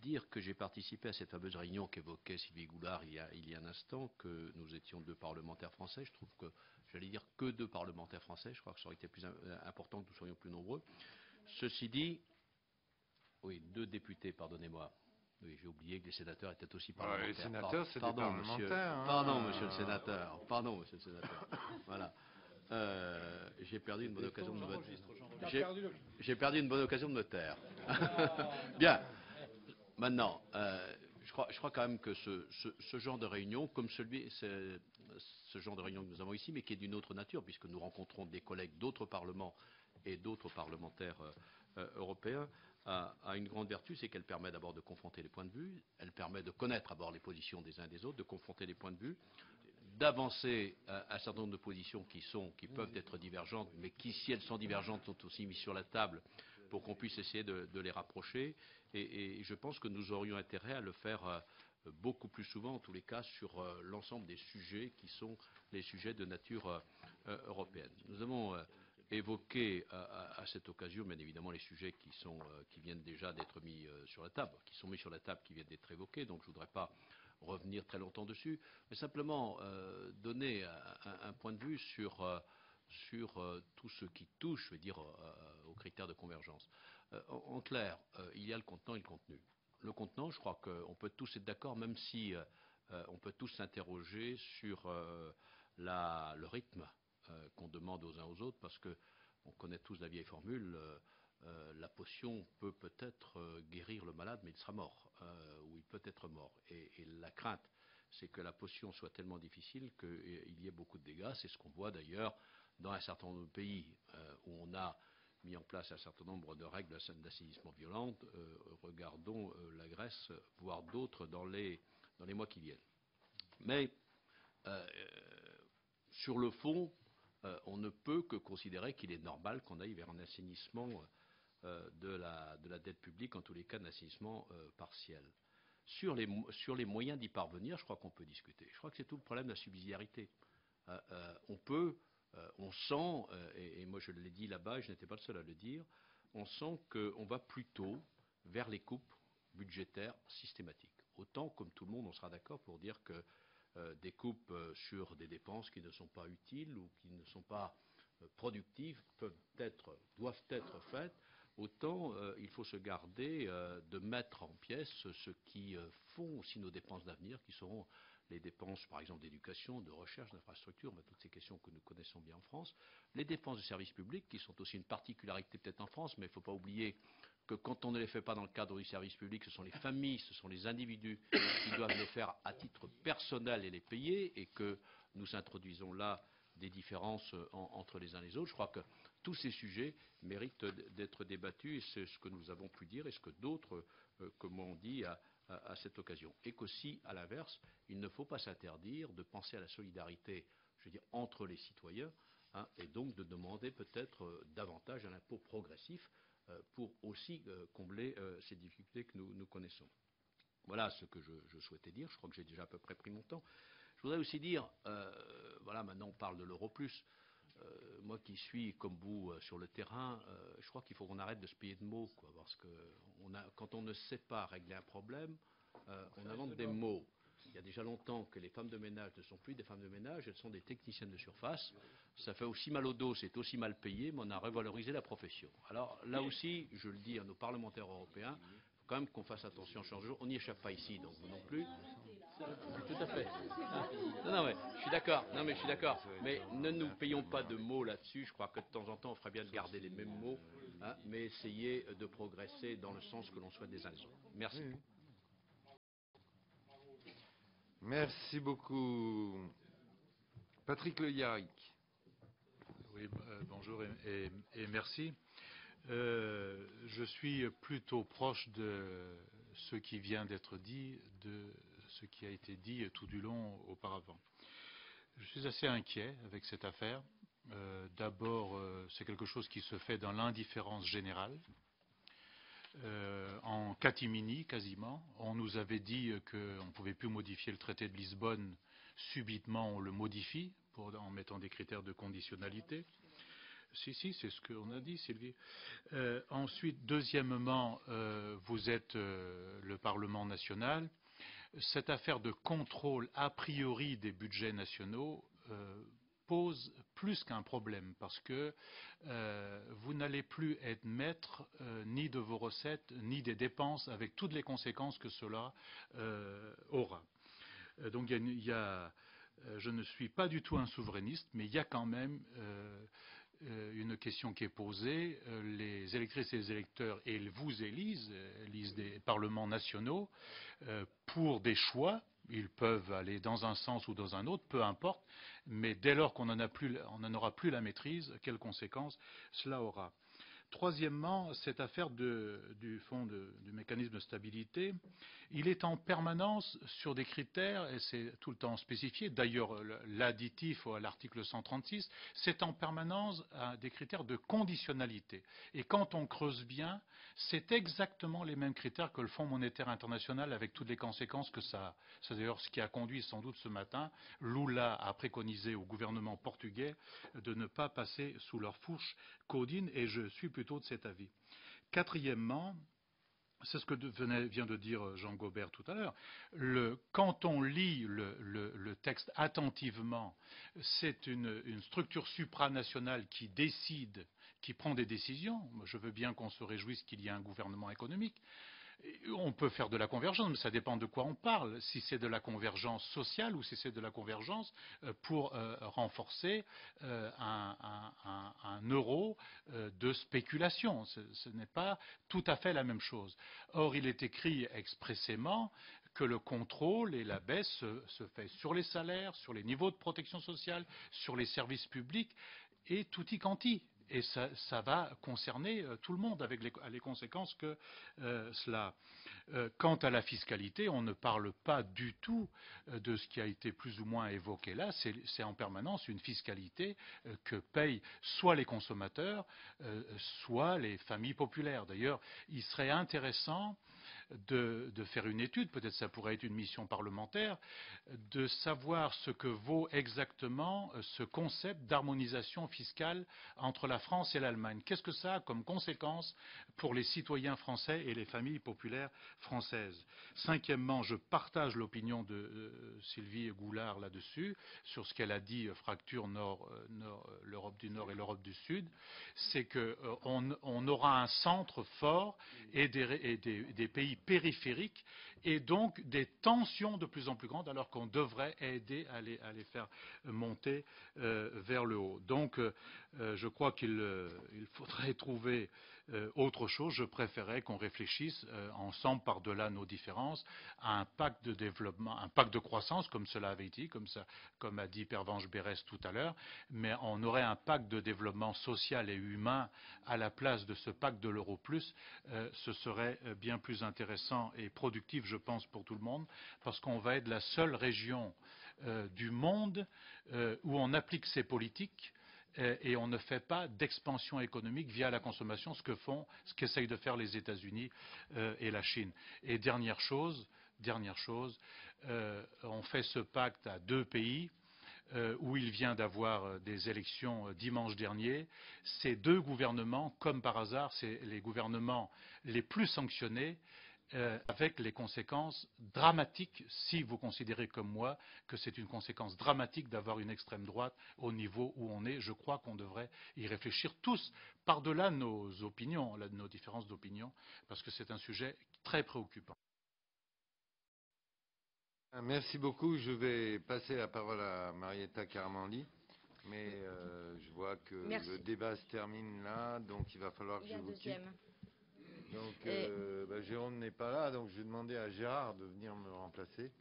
dire que j'ai participé à cette fameuse réunion qu'évoquait Sylvie Goulard il y a un instant, que nous étions 2 parlementaires français. Je trouve que, j'allais dire que 2 parlementaires français, je crois que ça aurait été plus important que nous soyons plus nombreux. Ceci dit, oui, 2 députés, pardonnez-moi. Oui, j'ai oublié que les sénateurs étaient aussi parlementaires. Les sénateurs, c'est des parlementaires. Pardon, monsieur le sénateur. Pardon, monsieur le sénateur. Voilà. J'ai perdu une bonne occasion de me J'ai perdu une bonne occasion de me taire. Bien. Maintenant, je crois quand même que ce genre de réunion, comme ce genre de réunion que nous avons ici, mais qui est d'une autre nature, puisque nous rencontrons des collègues d'autres parlements et d'autres parlementaires européens, a une grande vertu, c'est qu'elle permet d'abord de confronter les points de vue, elle permet de connaître d'abord les positions des uns et des autres, de confronter les points de vue, d'avancer un certain nombre de positions qui peuvent être divergentes, mais qui, si elles sont divergentes, sont aussi mises sur la table pour qu'on puisse essayer de les rapprocher. Et je pense que nous aurions intérêt à le faire beaucoup plus souvent, en tous les cas, sur l'ensemble des sujets qui sont les sujets de nature européenne. Nous avons évoqué à cette occasion, bien évidemment, les sujets qui viennent déjà d'être mis sur la table, qui sont mis sur la table, qui viennent d'être évoqués. Donc je ne voudrais pas revenir très longtemps dessus, mais simplement donner un point de vue sur tout ce qui touche, je veux dire, aux critères de convergence. En clair, il y a le contenant et le contenu. Le contenant, je crois qu'on peut tous être d'accord, même si on peut tous s'interroger sur le rythme qu'on demande aux uns aux autres, parce qu'on connaît tous la vieille formule, la potion peut peut-être guérir le malade, mais il sera mort, ou il peut être mort. Et la crainte, c'est que la potion soit tellement difficile qu'il y ait beaucoup de dégâts. C'est ce qu'on voit d'ailleurs dans un certain nombre de pays où on a mis en place un certain nombre de règles d'assainissement violentes. Regardons la Grèce, voire d'autres dans les mois qui viennent. Mais sur le fond, on ne peut que considérer qu'il est normal qu'on aille vers un assainissement de la dette publique, en tous les cas d'un assainissement partiel. Sur les moyens d'y parvenir, je crois qu'on peut discuter. Je crois que c'est tout le problème de la subsidiarité. On peut on sent, et moi je l'ai dit là-bas, je n'étais pas le seul à le dire, on sent qu'on va plutôt vers les coupes budgétaires systématiques. Autant, comme tout le monde, on sera d'accord pour dire que des coupes sur des dépenses qui ne sont pas utiles ou qui ne sont pas productives doivent être faites. Autant il faut se garder de mettre en pièces ce qui font aussi nos dépenses d'avenir, qui seront les dépenses, par exemple, d'éducation, de recherche, d'infrastructure, toutes ces questions que nous connaissons bien en France, les dépenses de services publics, qui sont aussi une particularité peut-être en France, mais il ne faut pas oublier que quand on ne les fait pas dans le cadre du service public, ce sont les familles, ce sont les individus qui doivent les faire à titre personnel et les payer, et que nous introduisons là des différences entre les uns et les autres. Je crois que tous ces sujets méritent d'être débattus, et c'est ce que nous avons pu dire et ce que d'autres, comme on dit, à cette occasion. Et qu'aussi, à l'inverse, il ne faut pas s'interdire de penser à la solidarité, je veux dire, entre les citoyens, et donc de demander peut-être davantage un impôt progressif pour aussi combler ces difficultés que nous connaissons. Voilà ce que je souhaitais dire. Je crois que j'ai déjà à peu près pris mon temps. Je voudrais aussi dire, voilà, maintenant on parle de l'euro plus. Moi qui suis comme vous sur le terrain, je crois qu'il faut qu'on arrête de se payer de mots, quoi, parce que quand on ne sait pas régler un problème, on invente des mots. Il y a déjà longtemps que les femmes de ménage ne sont plus des femmes de ménage, elles sont des techniciennes de surface. Ça fait aussi mal au dos, c'est aussi mal payé, mais on a revalorisé la profession. Alors là aussi, je le dis à nos parlementaires européens, il faut quand même qu'on fasse attention chaque jour. On n'y échappe pas ici, donc vous non plus. Tout à fait. Non, mais je suis d'accord. Non, mais je suis d'accord. Mais ne nous payons pas de mots là-dessus. Je crois que de temps en temps, on ferait bien de garder les mêmes mots, mais essayer de progresser dans le sens que l'on souhaite des uns les autres. Merci. Merci beaucoup. Patrick Le Yarrick. Oui, bonjour et merci. Je suis plutôt proche de ce qui vient d'être dit, de ce qui a été dit tout du long auparavant. Je suis assez inquiet avec cette affaire. D'abord, c'est quelque chose qui se fait dans l'indifférence générale. En catimini quasiment. On nous avait dit qu'on ne pouvait plus modifier le traité de Lisbonne. Subitement, on le modifie en mettant des critères de conditionnalité. Si, c'est ce qu'on a dit, Sylvie. Ensuite, deuxièmement, vous êtes le Parlement national. Cette affaire de contrôle a priori des budgets nationaux pose plus qu'un problème, parce que vous n'allez plus être maître ni de vos recettes, ni des dépenses, avec toutes les conséquences que cela aura. Donc je ne suis pas du tout un souverainiste, mais il y a quand même une question qui est posée. Les électrices et les électeurs, et vous élisent des parlements nationaux pour des choix. Ils peuvent aller dans un sens ou dans un autre, peu importe, mais dès lors qu'on n'en aura plus la maîtrise, quelles conséquences cela aura. Troisièmement, cette affaire du fonds du mécanisme de stabilité, il est en permanence sur des critères, et c'est tout le temps spécifié, d'ailleurs l'additif à l'article 136, c'est en permanence des critères de conditionnalité. Et quand on creuse bien, c'est exactement les mêmes critères que le Fonds monétaire international, avec toutes les conséquences que ça a. C'est d'ailleurs ce qui a conduit sans doute ce matin Lula à préconiser au gouvernement portugais de ne pas passer sous leur fourche caudine, et je suis plutôt de cet avis. Quatrièmement, c'est ce que vient de dire Jean Gaubert tout à l'heure, quand on lit le texte attentivement, c'est une structure supranationale qui décide, qui prend des décisions. Je veux bien qu'on se réjouisse qu'il y ait un gouvernement économique. On peut faire de la convergence, mais ça dépend de quoi on parle. Si c'est de la convergence sociale ou si c'est de la convergence pour renforcer un euro de spéculation. Ce n'est pas tout à fait la même chose. Or, il est écrit expressément que le contrôle et la baisse se fait sur les salaires, sur les niveaux de protection sociale, sur les services publics et tutti quanti. Et ça va concerner tout le monde avec les conséquences que cela. Quant à la fiscalité, on ne parle pas du tout de ce qui a été plus ou moins évoqué là. C'est en permanence une fiscalité que payent soit les consommateurs, soit les familles populaires. D'ailleurs, il serait intéressant de faire une étude, peut-être ça pourrait être une mission parlementaire, de savoir ce que vaut exactement ce concept d'harmonisation fiscale entre la France et l'Allemagne. Qu'est-ce que ça a comme conséquence pour les citoyens français et les familles populaires françaises? Cinquièmement, je partage l'opinion de Sylvie Goulard là-dessus, sur ce qu'elle a dit, fracture l'Europe du Nord et l'Europe du Sud, c'est qu'on aura un centre fort et des pays périphériques et donc des tensions de plus en plus grandes alors qu'on devrait aider à les faire monter vers le haut. Donc je crois qu'il faudrait trouver autre chose. Je préférais qu'on réfléchisse ensemble par-delà nos différences à un pacte de développement, un pacte de croissance comme cela avait été, comme a dit Pervenche Berès tout à l'heure, mais on aurait un pacte de développement social et humain à la place de ce pacte de l'euro plus. Ce serait bien plus intéressant et productif, je pense, pour tout le monde, parce qu'on va être la seule région du monde où on applique ces politiques et on ne fait pas d'expansion économique via la consommation, ce qu'essayent de faire les États-Unis et la Chine. Et dernière chose, on fait ce pacte à 2 pays où il vient d'avoir des élections dimanche dernier. Ces 2 gouvernements, comme par hasard, c'est les gouvernements les plus sanctionnés, avec les conséquences dramatiques, si vous considérez comme moi que c'est une conséquence dramatique d'avoir une extrême droite au niveau où on est. Je crois qu'on devrait y réfléchir tous, par-delà nos opinions, nos différences d'opinion, parce que c'est un sujet très préoccupant. Merci beaucoup. Je vais passer la parole à Marietta Caramanli. Mais je vois que le débat se termine là, donc il va falloir que je vous quitte. Donc Jérôme n'est pas là, donc je vais demander à Gérard de venir me remplacer.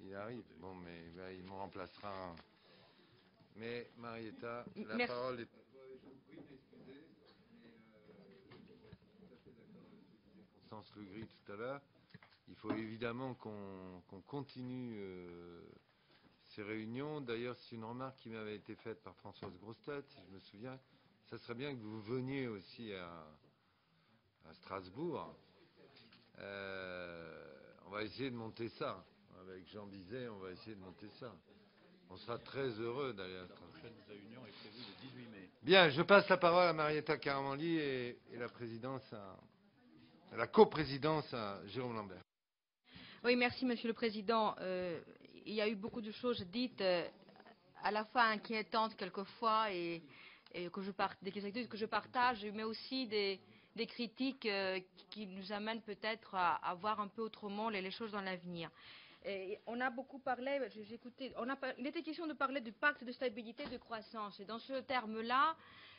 Il arrive, bon, mais il me remplacera. Mais Marietta, la parole est... Oui, m'excuser, mais tout à fait d'accord avec ce que disait Constance Le Gris tout à l'heure. Il faut évidemment qu'on continue ces réunions. D'ailleurs, c'est une remarque qui m'avait été faite par Françoise Grossetête, si je me souviens. Ça serait bien que vous veniez aussi à Strasbourg. On va essayer de monter ça. Avec Jean Bizet, on va essayer de monter ça. On sera très heureux d'aller à Strasbourg. La prochaine réunion est prévue le 18 mai. Bien, je passe la parole à Marietta Caramanli et la coprésidence à Jérôme Lambert. Oui, merci Monsieur le Président. Il y a eu beaucoup de choses dites, à la fois inquiétantes quelquefois et des inquiétudes que je partage, mais aussi des critiques qui nous amènent peut-être à voir un peu autrement les choses dans l'avenir. On a beaucoup parlé, il était question de parler du pacte de stabilité et de croissance. Et dans ce terme-là,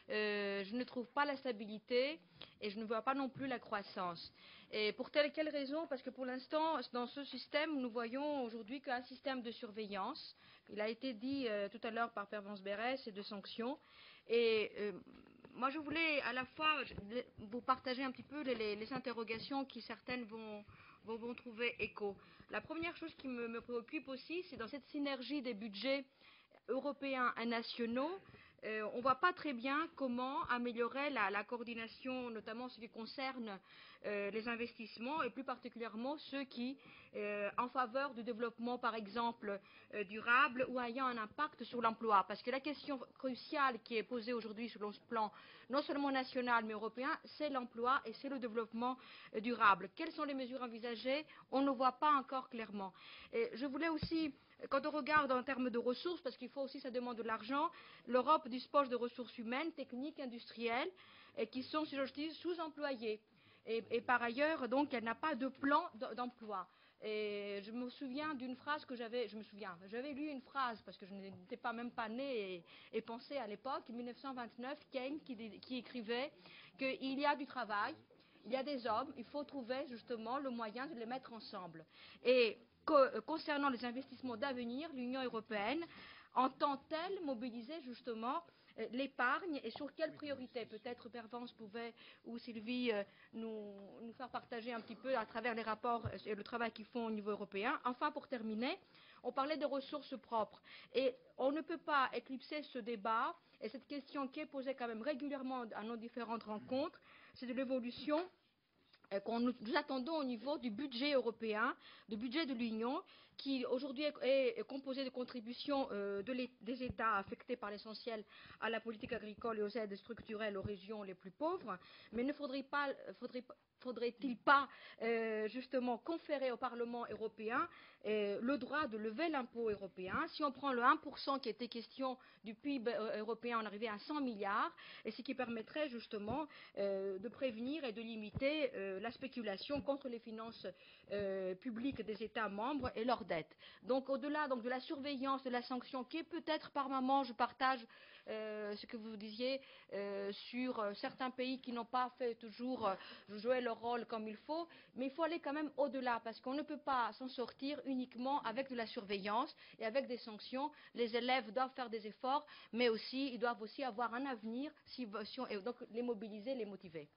je ne trouve pas la stabilité et je ne vois pas non plus la croissance. Et pour quelle raison? Parce que pour l'instant, dans ce système, nous voyons aujourd'hui qu'un système de surveillance. Il a été dit tout à l'heure par Pervenche Berès et de sanctions. Et moi, je voulais à la fois vous partager un petit peu les interrogations qui certaines vont trouver écho. La première chose qui me préoccupe aussi, c'est dans cette synergie des budgets européens et nationaux, on ne voit pas très bien comment améliorer la coordination, notamment ce qui concerne les investissements et plus particulièrement ceux qui, en faveur du développement, par exemple, durable ou ayant un impact sur l'emploi. Parce que la question cruciale qui est posée aujourd'hui sur le plan non seulement national mais européen, c'est l'emploi et c'est le développement durable. Quelles sont les mesures envisagées? On ne voit pas encore clairement. Et je voulais aussi, quand on regarde en termes de ressources, parce qu'il faut aussi, ça demande de l'argent, l'Europe dispose de ressources humaines, techniques, industrielles, et qui sont, si je dis, sous-employées. Et par ailleurs, donc, elle n'a pas de plan d'emploi. Et je me souviens d'une phrase que j'avais lu une phrase, parce que je n'étais même pas née et pensée à l'époque, en 1929, Keynes qui écrivait qu'il y a du travail, il y a des hommes, il faut trouver justement le moyen de les mettre ensemble. Et concernant les investissements d'avenir, l'Union européenne entend-elle mobiliser justement l'épargne et sur quelles priorités? Peut-être Pervenche pouvait ou Sylvie nous faire partager un petit peu à travers les rapports et le travail qu'ils font au niveau européen. Enfin, pour terminer, on parlait de ressources propres et on ne peut pas éclipser ce débat et cette question qui est posée quand même régulièrement à nos différentes rencontres, c'est de l'évolution nous attendons au niveau du budget européen, du budget de l'Union, qui aujourd'hui est composé de contributions des États affectés par l'essentiel à la politique agricole et aux aides structurelles aux régions les plus pauvres. Mais ne faudrait-il pas justement conférer au Parlement européen le droit de lever l'impôt européen? Si on prend le 1% qui était question du PIB européen, on arrivait à 100 milliards, et ce qui permettrait justement de prévenir et de limiter la spéculation contre les finances publiques des États membres et leurs dettes. Donc au-delà de la surveillance, de la sanction, qui est peut-être par moment, je partage ce que vous disiez sur certains pays qui n'ont pas fait toujours jouer leur rôle comme il faut, mais il faut aller quand même au-delà, parce qu'on ne peut pas s'en sortir uniquement avec de la surveillance et avec des sanctions. Les élèves doivent faire des efforts, mais aussi ils doivent aussi avoir un avenir, et donc les mobiliser, les motiver.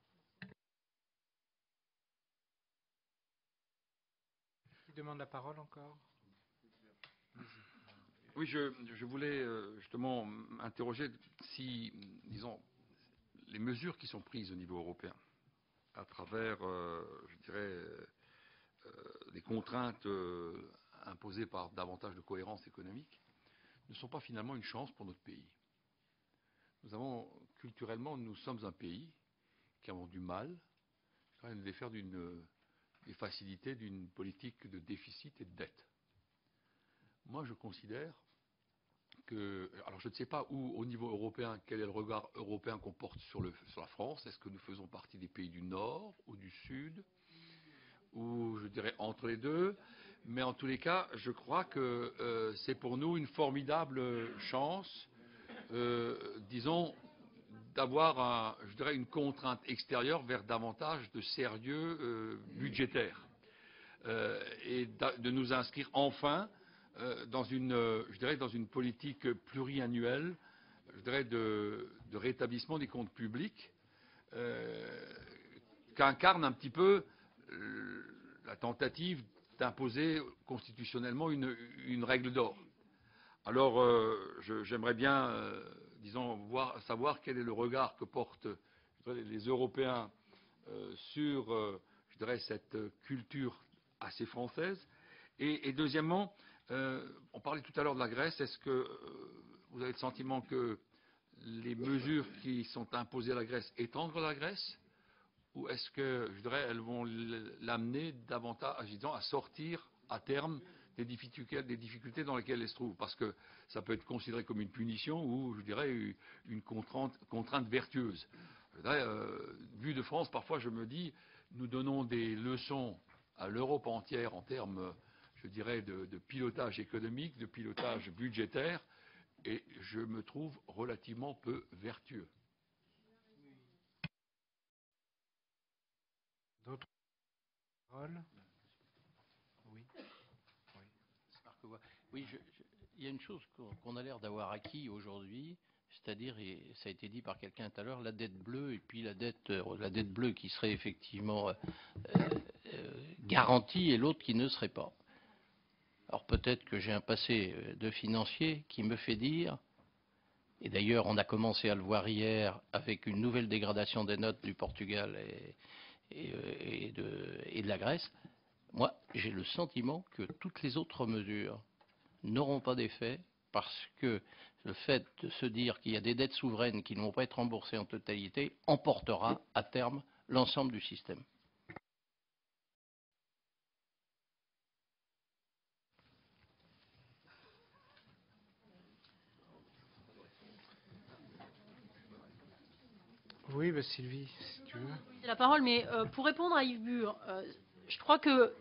Qui demande la parole encore? Oui, je voulais justement m'interroger si, disons, les mesures qui sont prises au niveau européen, à travers, je dirais, des contraintes imposées par davantage de cohérence économique, ne sont pas finalement une chance pour notre pays. Culturellement, nous sommes un pays qui avons du mal à nous défaire des facilités d'une politique de déficit et de dette. Moi, je considère que, alors je ne sais pas où, au niveau européen, quel est le regard européen qu'on porte sur la France. Est-ce que nous faisons partie des pays du Nord ou du Sud, ou je dirais entre les deux? Mais en tous les cas, je crois que c'est pour nous une formidable chance, disons, d'avoir, je dirais, une contrainte extérieure vers davantage de sérieux budgétaire, et de nous inscrire enfin dans une politique pluriannuelle, je dirais, de rétablissement des comptes publics, qu'incarne un petit peu la tentative d'imposer constitutionnellement une règle d'or. Alors, j'aimerais bien, disons, savoir quel est le regard que portent les Européens sur, je dirais, cette culture assez française. Et deuxièmement, on parlait tout à l'heure de la Grèce. Est-ce que vous avez le sentiment que les mesures qui sont imposées à la Grèce étendent la Grèce, ou est-ce que, je dirais, elles vont l'amener davantage, disons, à sortir à terme des difficultés dans lesquelles elle se trouve? Parce que ça peut être considéré comme une punition ou, je dirais, une contrainte vertueuse. Je dirais, vu de France, parfois je me dis, nous donnons des leçons à l'Europe entière en termes, je dirais, de pilotage économique, de pilotage budgétaire, et je me trouve relativement peu vertueux. D'autres paroles? Oui, il y a une chose qu'on a l'air d'avoir acquis aujourd'hui, c'est-à-dire, et ça a été dit par quelqu'un tout à l'heure, la dette bleue, et puis la dette bleue qui serait effectivement garantie et l'autre qui ne serait pas. Alors peut-être que j'ai un passé de financier qui me fait dire, et d'ailleurs on a commencé à le voir hier avec une nouvelle dégradation des notes du Portugal et de la Grèce, moi j'ai le sentiment que toutes les autres mesures n'auront pas d'effet, parce que le fait de se dire qu'il y a des dettes souveraines qui ne vont pas être remboursées en totalité emportera à terme l'ensemble du système. Oui, Sylvie, si tu veux. La parole, mais pour répondre à Yves Bure, je crois que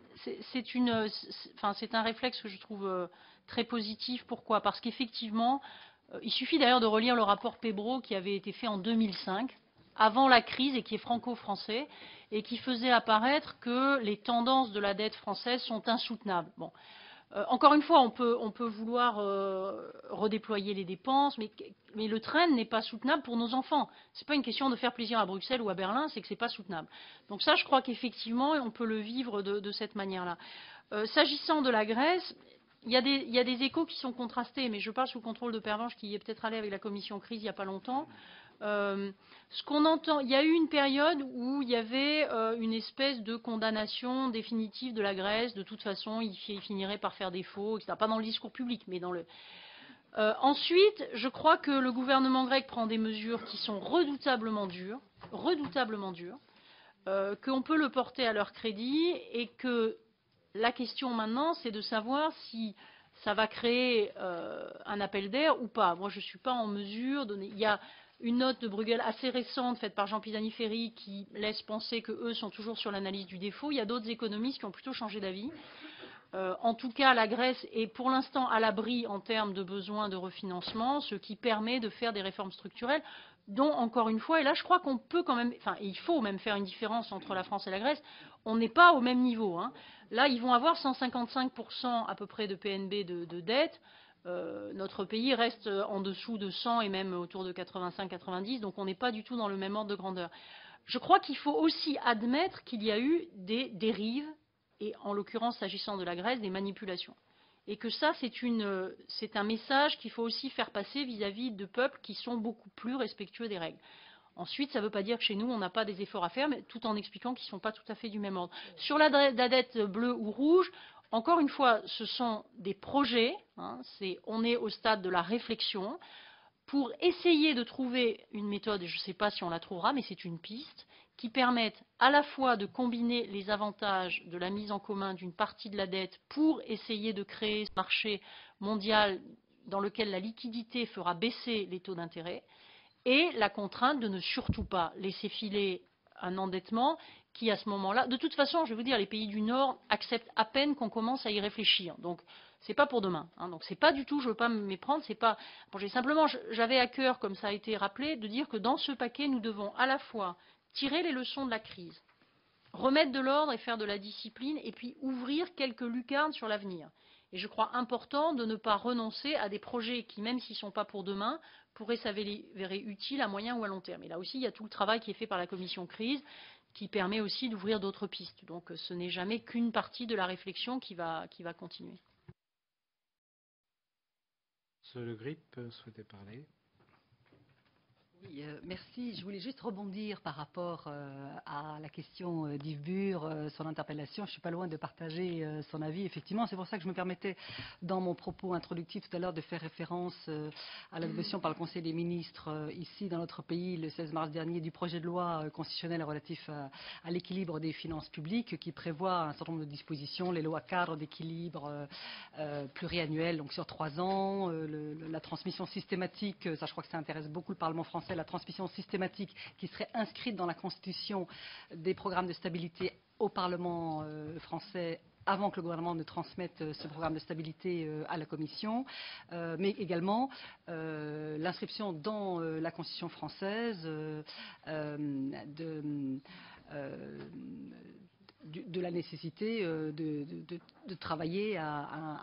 c'est un réflexe que je trouve très positif. Pourquoi? Parce qu'effectivement, il suffit d'ailleurs de relire le rapport Pébro qui avait été fait en 2005, avant la crise, et qui est franco-français, et qui faisait apparaître que les tendances de la dette française sont insoutenables. Bon. Encore une fois, on peut vouloir redéployer les dépenses, mais le train n'est pas soutenable pour nos enfants. Ce n'est pas une question de faire plaisir à Bruxelles ou à Berlin, c'est que ce n'est pas soutenable. Donc ça, je crois qu'effectivement, on peut le vivre de cette manière-là. S'agissant de la Grèce, il y a des échos qui sont contrastés, mais je parle sous le contrôle de Pervenche, qui est peut-être allé avec la commission crise il n'y a pas longtemps. Ce qu'on entend, il y a eu une période où il y avait une espèce de condamnation définitive de la Grèce. De toute façon, il finirait par faire défaut, etc. Pas dans le discours public, mais dans le... ensuite, je crois que le gouvernement grec prend des mesures qui sont redoutablement dures, qu'on peut le porter à leur crédit et que la question maintenant, c'est de savoir si ça va créer un appel d'air ou pas. Moi, je ne suis pas en mesure de... Il y a une note de Bruegel assez récente faite par Jean Pisani-Ferry qui laisse penser qu'eux sont toujours sur l'analyse du défaut. Il y a d'autres économistes qui ont plutôt changé d'avis. En tout cas, la Grèce est pour l'instant à l'abri en termes de besoins de refinancement, ce qui permet de faire des réformes structurelles dont, encore une fois, et là je crois qu'on peut quand même, enfin il faut même faire une différence entre la France et la Grèce, on n'est pas au même niveau. Hein. Là, ils vont avoir 155% à peu près de PNB de dette. Notre pays reste en dessous de 100 et même autour de 85-90, donc on n'est pas du tout dans le même ordre de grandeur. Je crois qu'il faut aussi admettre qu'il y a eu des dérives, et en l'occurrence, s'agissant de la Grèce, des manipulations. Et que ça, c'est un message qu'il faut aussi faire passer vis-à-vis de peuples qui sont beaucoup plus respectueux des règles. Ensuite, ça ne veut pas dire que chez nous, on n'a pas des efforts à faire, mais tout en expliquant qu'ils ne sont pas tout à fait du même ordre. Sur la dette bleue ou rouge, encore une fois, ce sont des projets. Hein, on est au stade de la réflexion pour essayer de trouver une méthode, et je ne sais pas si on la trouvera, mais c'est une piste, qui permettent à la fois de combiner les avantages de la mise en commun d'une partie de la dette pour essayer de créer ce marché mondial dans lequel la liquidité fera baisser les taux d'intérêt et la contrainte de ne surtout pas laisser filer un endettement qui, à ce moment-là, de toute façon, je vais vous dire, les pays du Nord acceptent à peine qu'on commence à y réfléchir. Donc, c'est pas pour demain. Hein. Donc, c'est pas du tout, je veux pas me méprendre, c'est pas. Bon, simplement, j'avais à cœur, comme ça a été rappelé, de dire que dans ce paquet, nous devons à la fois tirer les leçons de la crise, remettre de l'ordre et faire de la discipline, et puis ouvrir quelques lucarnes sur l'avenir. Et je crois important de ne pas renoncer à des projets qui, même s'ils ne sont pas pour demain, pourraient s'avérer utiles à moyen ou à long terme. Et là aussi, il y a tout le travail qui est fait par la commission crise, qui permet aussi d'ouvrir d'autres pistes. Donc ce n'est jamais qu'une partie de la réflexion qui va continuer. Monsieur Le Grip souhaitait parler. Oui, merci. Je voulais juste rebondir par rapport à la question d'Yves Bure, son interpellation. Je ne suis pas loin de partager son avis. Effectivement, c'est pour ça que je me permettais, dans mon propos introductif tout à l'heure, de faire référence à l'adoption par le Conseil des ministres ici dans notre pays le 16 mars dernier du projet de loi constitutionnelle relatif à l'équilibre des finances publiques qui prévoit un certain nombre de dispositions, les lois cadres d'équilibre pluriannuelles, donc sur 3 ans, la transmission systématique, ça je crois que ça intéresse beaucoup le Parlement français, la transmission systématique qui serait inscrite dans la Constitution des programmes de stabilité au Parlement français avant que le gouvernement ne transmette ce programme de stabilité à la Commission, mais également l'inscription dans la Constitution française de la nécessité de travailler à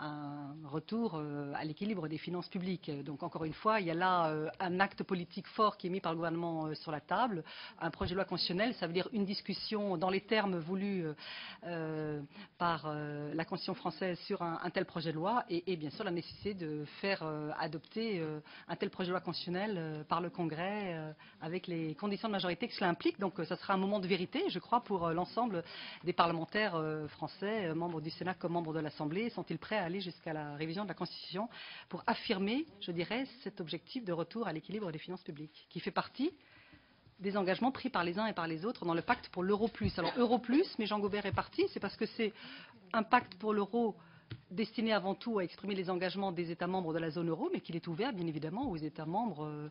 un retour à l'équilibre des finances publiques. Donc encore une fois, il y a là un acte politique fort qui est mis par le gouvernement sur la table. Un projet de loi constitutionnelle, ça veut dire une discussion dans les termes voulus par la Constitution française sur un tel projet de loi et bien sûr la nécessité de faire adopter un tel projet de loi constitutionnel par le Congrès avec les conditions de majorité que cela implique. Donc ça sera un moment de vérité, je crois, pour l'ensemble des parlementaires français, membres du Sénat comme membres de l'Assemblée. Sont-ils prêts à aller jusqu'à la révision de la Constitution pour affirmer, je dirais, cet objectif de retour à l'équilibre des finances publiques, qui fait partie des engagements pris par les uns et par les autres dans le pacte pour l'euro plus. Alors euro plus, mais Jean Gaubert est parti, c'est parce que c'est un pacte pour l'euro destiné avant tout à exprimer les engagements des États membres de la zone euro, mais qu'il est ouvert bien évidemment aux États membres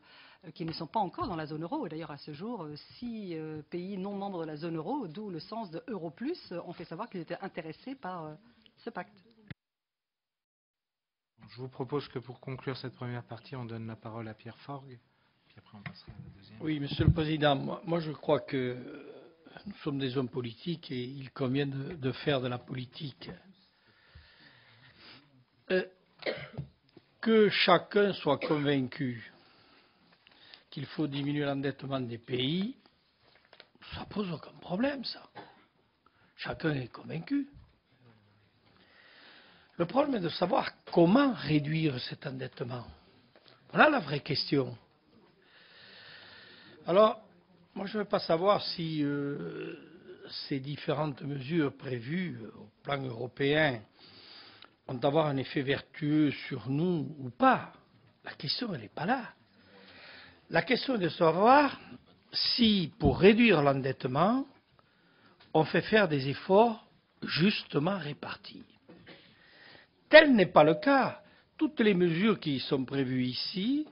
qui ne sont pas encore dans la zone euro. Et d'ailleurs à ce jour, 6 pays non membres de la zone euro, d'où le sens de euro plus, ont fait savoir qu'ils étaient intéressés par ce pacte. Je vous propose que pour conclure cette première partie, on donne la parole à Pierre Forgues, puis après on passera à la deuxième. Oui, Monsieur le Président, moi je crois que nous sommes des hommes politiques et il convient de faire de la politique. Que chacun soit convaincu qu'il faut diminuer l'endettement des pays, ça pose aucun problème, ça. Chacun est convaincu. Le problème est de savoir comment réduire cet endettement. Voilà la vraie question. Alors, moi, je ne veux pas savoir si ces différentes mesures prévues au plan européen vont avoir un effet vertueux sur nous ou pas. La question, elle n'est pas là. La question est de savoir si, pour réduire l'endettement, on fait faire des efforts justement répartis. Tel n'est pas le cas. Toutes les mesures qui sont prévues ici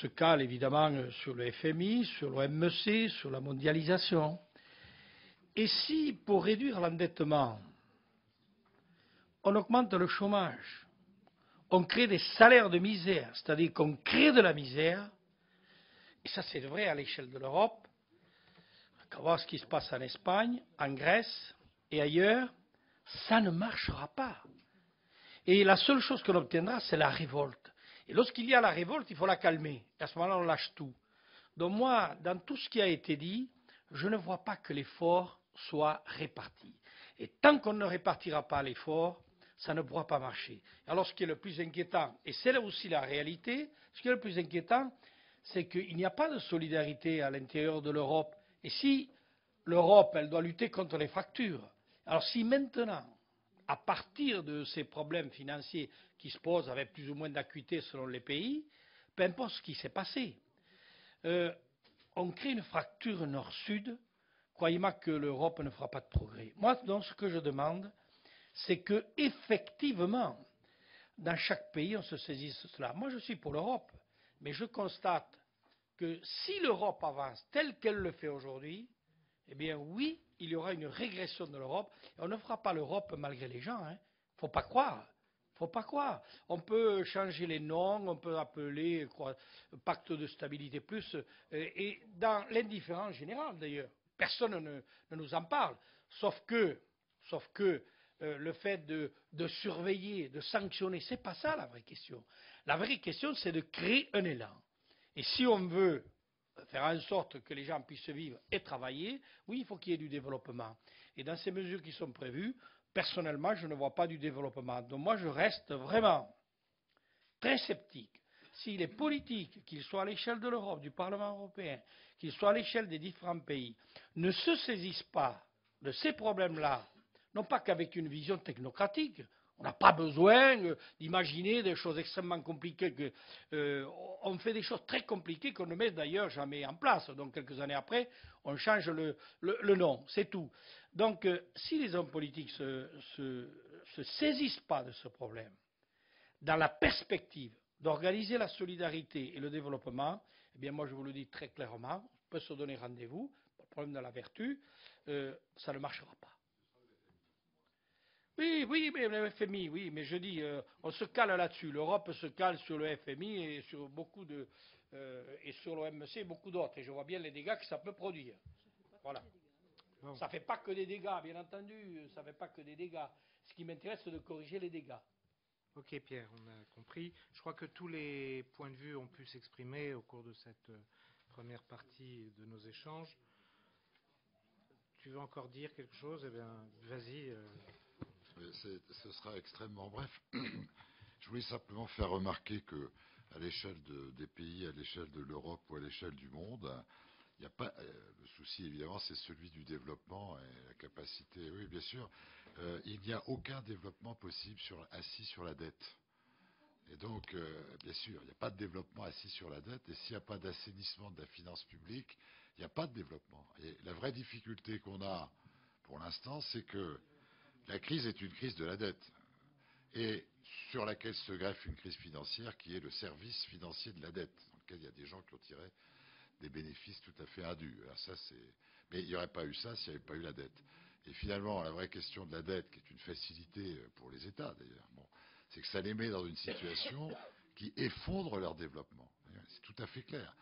se calent évidemment sur le FMI, sur l'OMC, sur la mondialisation. Et si, pour réduire l'endettement, on augmente le chômage, on crée des salaires de misère, c'est-à-dire qu'on crée de la misère, et ça c'est vrai à l'échelle de l'Europe, on va voir ce qui se passe en Espagne, en Grèce et ailleurs, ça ne marchera pas. Et la seule chose qu'on obtiendra, c'est la révolte. Et lorsqu'il y a la révolte, il faut la calmer. Et à ce moment-là, on lâche tout. Donc moi, dans tout ce qui a été dit, je ne vois pas que l'effort soit réparti. Et tant qu'on ne répartira pas l'effort, ça ne pourra pas marcher. Alors ce qui est le plus inquiétant, et c'est là aussi la réalité, ce qui est le plus inquiétant, c'est qu'il n'y a pas de solidarité à l'intérieur de l'Europe. Et si l'Europe, elle doit lutter contre les fractures, alors si maintenant, à partir de ces problèmes financiers qui se posent avec plus ou moins d'acuité selon les pays, peu importe ce qui s'est passé, on crée une fracture nord-sud, croyez-moi que l'Europe ne fera pas de progrès. Moi, donc, ce que je demande, c'est que, effectivement, dans chaque pays, on se saisisse de cela. Moi, je suis pour l'Europe, mais je constate que si l'Europe avance telle qu'elle le fait aujourd'hui, eh bien oui, il y aura une régression de l'Europe. Et on ne fera pas l'Europe malgré les gens. Il ne faut pas croire. Faut pas croire. On peut changer les noms, on peut appeler pacte de stabilité plus, et dans l'indifférence générale d'ailleurs. Personne ne nous en parle. Sauf que le fait de surveiller, de sanctionner, ce n'est pas ça la vraie question. La vraie question, c'est de créer un élan. Et si on veut faire en sorte que les gens puissent vivre et travailler, oui, il faut qu'il y ait du développement. Et dans ces mesures qui sont prévues, personnellement, je ne vois pas du développement. Donc moi, je reste vraiment très sceptique. Si les politiques, qu'ils soient à l'échelle de l'Europe, du Parlement européen, qu'ils soient à l'échelle des différents pays, ne se saisissent pas de ces problèmes-là, non pas qu'avec une vision technocratique. On n'a pas besoin d'imaginer des choses extrêmement compliquées. On fait des choses très compliquées qu'on ne met d'ailleurs jamais en place. Donc quelques années après, on change le nom, c'est tout. Donc si les hommes politiques se saisissent pas de ce problème, dans la perspective d'organiser la solidarité et le développement, eh bien moi je vous le dis très clairement, on peut se donner rendez-vous, le problème de la vertu, ça ne marchera pas. Oui, mais le FMI, oui, mais je dis, on se cale là-dessus. L'Europe se cale sur le FMI et sur beaucoup et sur l'OMC et beaucoup d'autres. Et je vois bien les dégâts que ça peut produire. Voilà. Ça ne fait pas que des dégâts, bien entendu. Ça ne fait pas que des dégâts. Ce qui m'intéresse, c'est de corriger les dégâts. Ok, Pierre, on a compris. Je crois que tous les points de vue ont pu s'exprimer au cours de cette première partie de nos échanges. Tu veux encore dire quelque chose? Eh bien, vas-y. Ce sera extrêmement bref. Je voulais simplement faire remarquer que, à l'échelle des pays, à l'échelle de l'Europe ou à l'échelle du monde, il n'y a pas. Le souci, évidemment, c'est celui du développement et la capacité. Oui, bien sûr, il n'y a aucun développement possible assis sur la dette. Et donc, bien sûr, il n'y a pas de développement assis sur la dette. Et s'il n'y a pas d'assainissement de la finance publique, il n'y a pas de développement. Et la vraie difficulté qu'on a pour l'instant, c'est que la crise est une crise de la dette, et sur laquelle se greffe une crise financière qui est le service financier de la dette, dans lequel il y a des gens qui ont tiré des bénéfices tout à fait indus. Alors ça, mais il n'y aurait pas eu ça s'il n'y avait pas eu la dette. Et finalement, la vraie question de la dette, qui est une facilité pour les États d'ailleurs, c'est que ça les met dans une situation qui effondre leur développement. C'est tout à fait clair.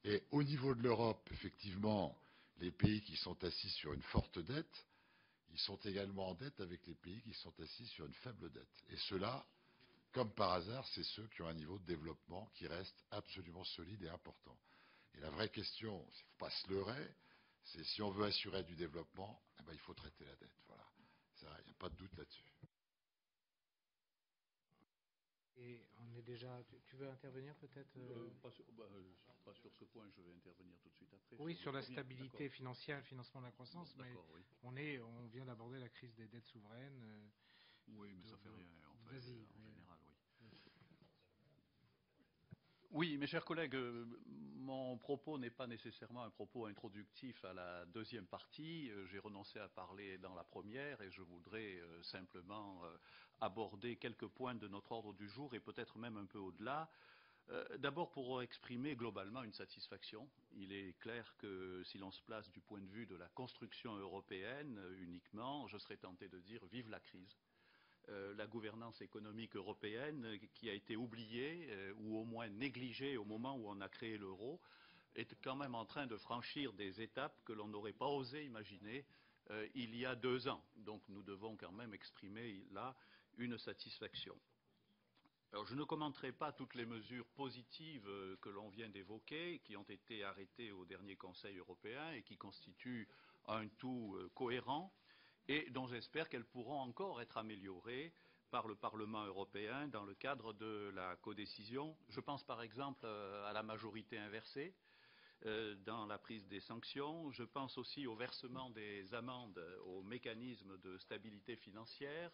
Et au niveau de l'Europe, effectivement, les pays qui sont assis sur une forte dette, ils sont également en dette avec les pays qui sont assis sur une faible dette. Et ceux-là, comme par hasard, c'est ceux qui ont un niveau de développement qui reste absolument solide et important. Et la vraie question, il ne faut pas se leurrer, c'est si on veut assurer du développement, eh ben, il faut traiter la dette. Voilà. Il n'y a pas de doute là-dessus. Et Et on est déjà. Tu veux intervenir peut-être pas sur ce point, je vais intervenir tout de suite après. Oui, sur la premier, stabilité financière, le financement de la croissance, mais oui. on vient d'aborder la crise des dettes souveraines. Oui, mais ça fait rien. En général, oui. Oui, mes chers collègues, mon propos n'est pas nécessairement un propos introductif à la deuxième partie. J'ai renoncé à parler dans la première et je voudrais simplement aborder quelques points de notre ordre du jour et peut-être même un peu au-delà. D'abord pour exprimer globalement une satisfaction. Il est clair que si l'on se place du point de vue de la construction européenne uniquement, je serais tenté de dire vive la crise. La gouvernance économique européenne qui a été oubliée ou au moins négligée au moment où on a créé l'euro est quand même en train de franchir des étapes que l'on n'aurait pas osé imaginer il y a 2 ans. Donc nous devons quand même exprimer là une satisfaction. Alors je ne commenterai pas toutes les mesures positives que l'on vient d'évoquer, qui ont été arrêtées au dernier Conseil européen et qui constituent un tout cohérent, et dont j'espère qu'elles pourront encore être améliorées par le Parlement européen dans le cadre de la codécision. Je pense par exemple à la majorité inversée dans la prise des sanctions. Je pense aussi au versement des amendes au mécanisme de stabilité financière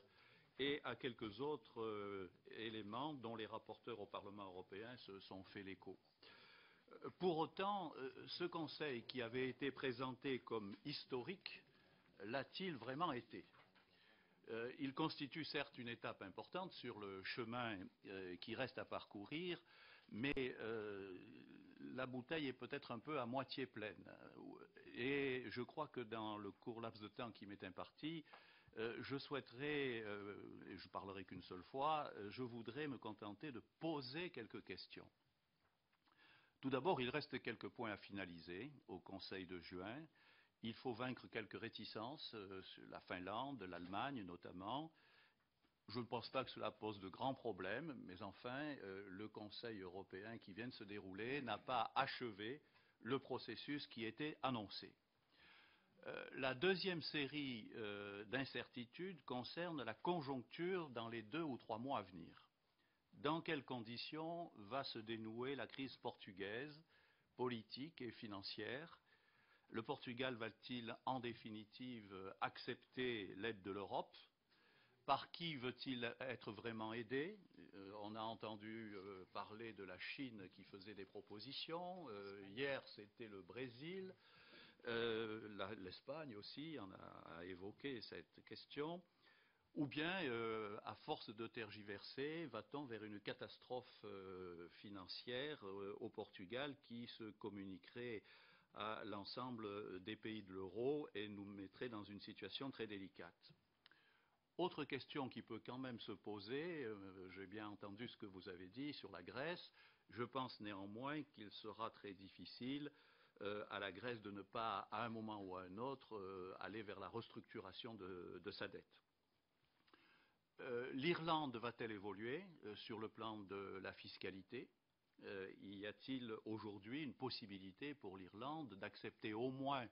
et à quelques autres éléments dont les rapporteurs au Parlement européen se sont fait l'écho. Pour autant, ce Conseil qui avait été présenté comme historique l'a-t-il vraiment été? Il constitue certes une étape importante sur le chemin qui reste à parcourir, mais la bouteille est peut-être un peu à moitié pleine. Et je crois que dans le court laps de temps qui m'est imparti, je souhaiterais, et je parlerai qu'une seule fois, je voudrais me contenter de poser quelques questions. Tout d'abord, il reste quelques points à finaliser au Conseil de juin. Il faut vaincre quelques réticences, la Finlande, l'Allemagne notamment. Je ne pense pas que cela pose de grands problèmes, mais enfin, le Conseil européen qui vient de se dérouler n'a pas achevé le processus qui était annoncé. La deuxième série d'incertitudes concerne la conjoncture dans les 2 ou 3 mois à venir. Dans quelles conditions va se dénouer la crise portugaise, politique et financière? Le Portugal va-t-il en définitive accepter l'aide de l'Europe? Par qui veut-il être vraiment aidé? On a entendu parler de la Chine qui faisait des propositions. Hier, c'était le Brésil. L'Espagne aussi en a évoqué cette question. Ou bien, à force de tergiverser, va-t-on vers une catastrophe financière au Portugal qui se communiquerait à l'ensemble des pays de l'euro et nous mettrait dans une situation très délicate. Autre question qui peut quand même se poser, j'ai bien entendu ce que vous avez dit sur la Grèce, je pense néanmoins qu'il sera très difficile à la Grèce de ne pas, à un moment ou à un autre, aller vers la restructuration de sa dette. L'Irlande va-t-elle évoluer sur le plan de la fiscalité? Y a-t-il aujourd'hui une possibilité pour l'Irlande d'accepter au moins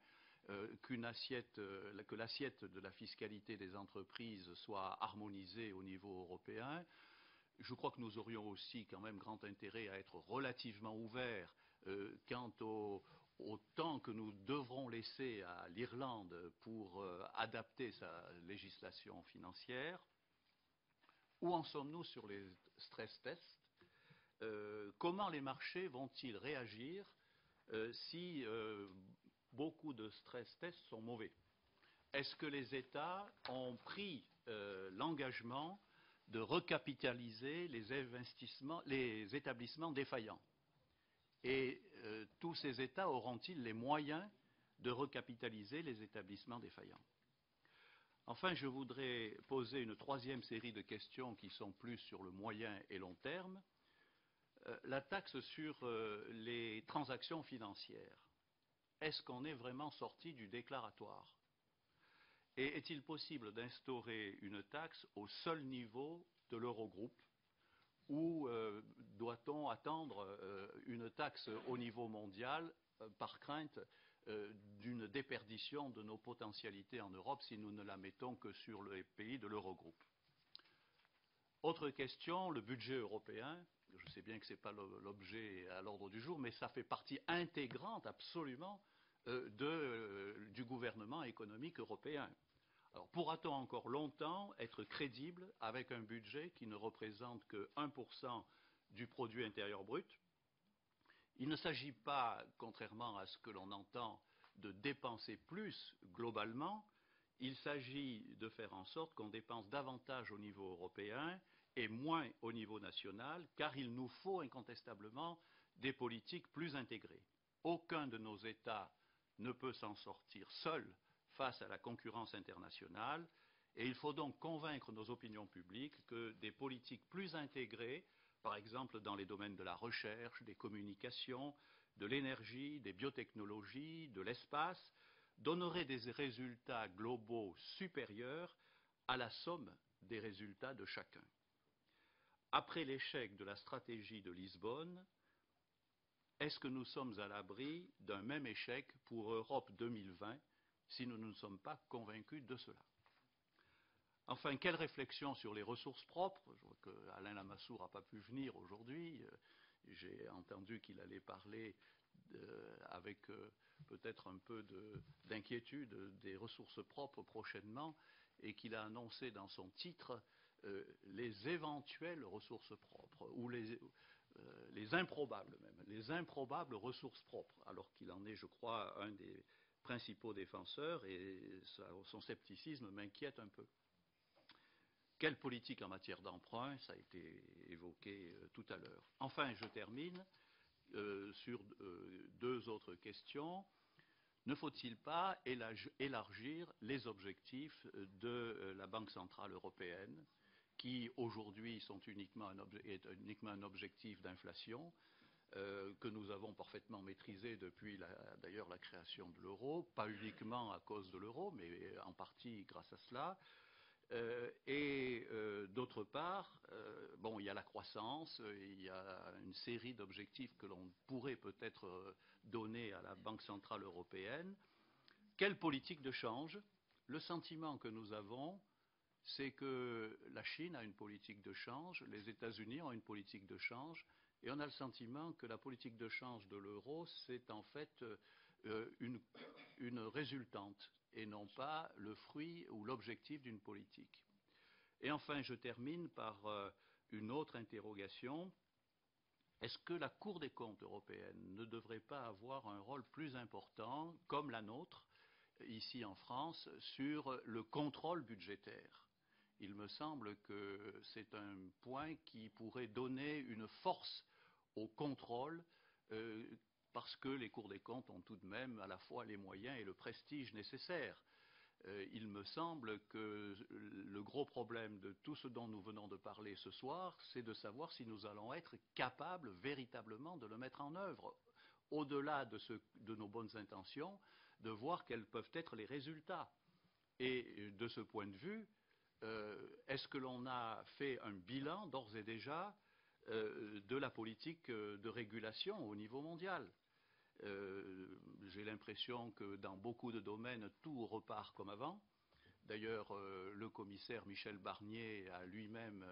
que l'assiette de la fiscalité des entreprises soit harmonisée au niveau européen? Je crois que nous aurions aussi quand même grand intérêt à être relativement ouverts quant au temps que nous devrons laisser à l'Irlande pour adapter sa législation financière. Où en sommes-nous sur les stress tests? Comment les marchés vont-ils réagir si beaucoup de stress tests sont mauvais? Est-ce que les États ont pris l'engagement de recapitaliser les établissements défaillants? Et tous ces États auront-ils les moyens de recapitaliser les établissements défaillants? Enfin, je voudrais poser une troisième série de questions qui sont plus sur le moyen et long terme. La taxe sur les transactions financières, est-ce qu'on est vraiment sorti du déclaratoire? Et est-il possible d'instaurer une taxe au seul niveau de l'Eurogroupe ou doit-on attendre une taxe au niveau mondial par crainte d'une déperdition de nos potentialités en Europe si nous ne la mettons que sur les pays de l'Eurogroupe? Autre question, le budget européen. Je sais bien que ce n'est pas l'objet à l'ordre du jour, mais ça fait partie intégrante absolument du gouvernement économique européen. Alors, pourra-t-on encore longtemps être crédible avec un budget qui ne représente que 1% du produit intérieur brut? Il ne s'agit pas, contrairement à ce que l'on entend, de dépenser plus globalement. Il s'agit de faire en sorte qu'on dépense davantage au niveau européen et moins au niveau national, car il nous faut incontestablement des politiques plus intégrées. Aucun de nos États ne peut s'en sortir seul face à la concurrence internationale, et il faut donc convaincre nos opinions publiques que des politiques plus intégrées, par exemple dans les domaines de la recherche, des communications, de l'énergie, des biotechnologies, de l'espace, donneraient des résultats globaux supérieurs à la somme des résultats de chacun. Après l'échec de la stratégie de Lisbonne, est-ce que nous sommes à l'abri d'un même échec pour Europe 2020 si nous ne sommes pas convaincus de cela? Enfin, quelle réflexion sur les ressources propres? Je vois qu'Alain Lamassoure n'a pas pu venir aujourd'hui. J'ai entendu qu'il allait parler avec peut-être un peu d'inquiétude des ressources propres prochainement, et qu'il a annoncé dans son titre les éventuelles ressources propres, ou les improbables même, les improbables ressources propres, alors qu'il en est, je crois, un des principaux défenseurs, et son scepticisme m'inquiète un peu. Quelle politique en matière d'emprunt? Ça a été évoqué tout à l'heure. Enfin, je termine sur deux autres questions. Ne faut-il pas élargir les objectifs de la Banque centrale européenne, qui aujourd'hui est uniquement un objectif d'inflation, que nous avons parfaitement maîtrisé depuis d'ailleurs la création de l'euro, pas uniquement à cause de l'euro, mais en partie grâce à cela. D'autre part, il y a la croissance, il y a une série d'objectifs que l'on pourrait peut-être donner à la Banque centrale européenne. Quelle politique de change? Le sentiment que nous avons, c'est que la Chine a une politique de change, les États-Unis ont une politique de change, et on a le sentiment que la politique de change de l'euro, c'est en fait une résultante, et non pas le fruit ou l'objectif d'une politique. Et enfin, je termine par une autre interrogation. Est-ce que la Cour des comptes européenne ne devrait pas avoir un rôle plus important, comme la nôtre, ici en France, sur le contrôle budgétaire? Il me semble que c'est un point qui pourrait donner une force au contrôle, parce que les cours des comptes ont tout de même à la fois les moyens et le prestige nécessaires. Il me semble que le gros problème de tout ce dont nous venons de parler ce soir, c'est de savoir si nous allons être capables véritablement de le mettre en œuvre, au-delà de nos bonnes intentions, de voir quels peuvent être les résultats. Et de ce point de vue, est-ce que l'on a fait un bilan d'ores et déjà de la politique de régulation au niveau mondial? J'ai l'impression que dans beaucoup de domaines, tout repart comme avant. D'ailleurs, le commissaire Michel Barnier a lui-même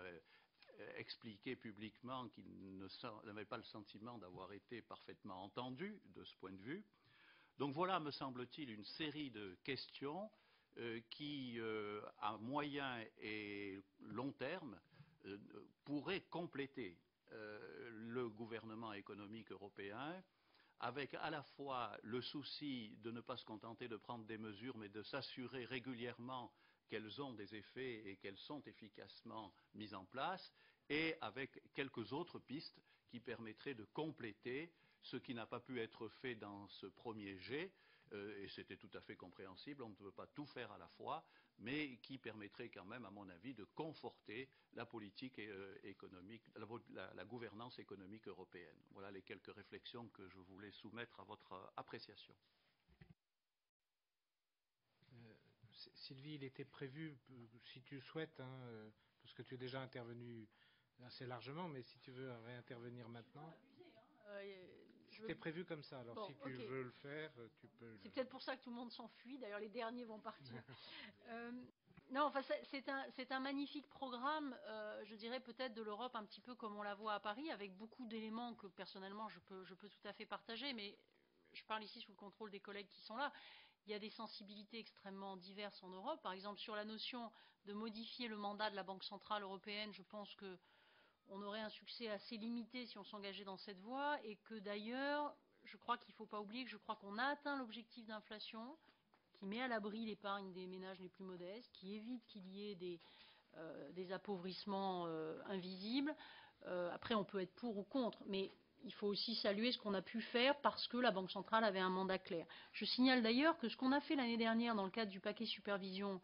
expliqué publiquement qu'il n'avait pas le sentiment d'avoir été parfaitement entendu de ce point de vue. Donc voilà, me semble-t-il, une série de questions qui, à moyen et long terme, pourraient compléter le gouvernement économique européen, avec à la fois le souci de ne pas se contenter de prendre des mesures, mais de s'assurer régulièrement qu'elles ont des effets et qu'elles sont efficacement mises en place, et avec quelques autres pistes qui permettraient de compléter ce qui n'a pas pu être fait dans ce premier jet, et c'était tout à fait compréhensible, on ne peut pas tout faire à la fois, mais qui permettrait quand même, à mon avis, de conforter la politique économique, la gouvernance économique européenne. Voilà les quelques réflexions que je voulais soumettre à votre appréciation. Sylvie, il était prévu, si tu souhaites, parce que tu es déjà intervenu assez largement, mais si tu veux réintervenir maintenant... C'était prévu comme ça, alors bon, si tu veux le faire, tu peux... C'est peut-être pour ça que tout le monde s'enfuit, d'ailleurs les derniers vont partir. Non, enfin, c'est un magnifique programme, je dirais peut-être de l'Europe un petit peu comme on la voit à Paris, avec beaucoup d'éléments que personnellement je peux tout à fait partager, mais je parle ici sous le contrôle des collègues qui sont là. Il y a des sensibilités extrêmement diverses en Europe. Par exemple, sur la notion de modifier le mandat de la Banque centrale européenne, je pense qu'on aurait un succès assez limité si on s'engageait dans cette voie, et que d'ailleurs, je crois qu'il ne faut pas oublier que je crois qu'on a atteint l'objectif d'inflation, qui met à l'abri l'épargne des ménages les plus modestes, qui évite qu'il y ait des appauvrissements invisibles. Après, on peut être pour ou contre, mais il faut aussi saluer ce qu'on a pu faire parce que la Banque centrale avait un mandat clair. Je signale d'ailleurs que ce qu'on a fait l'année dernière dans le cadre du paquet supervision,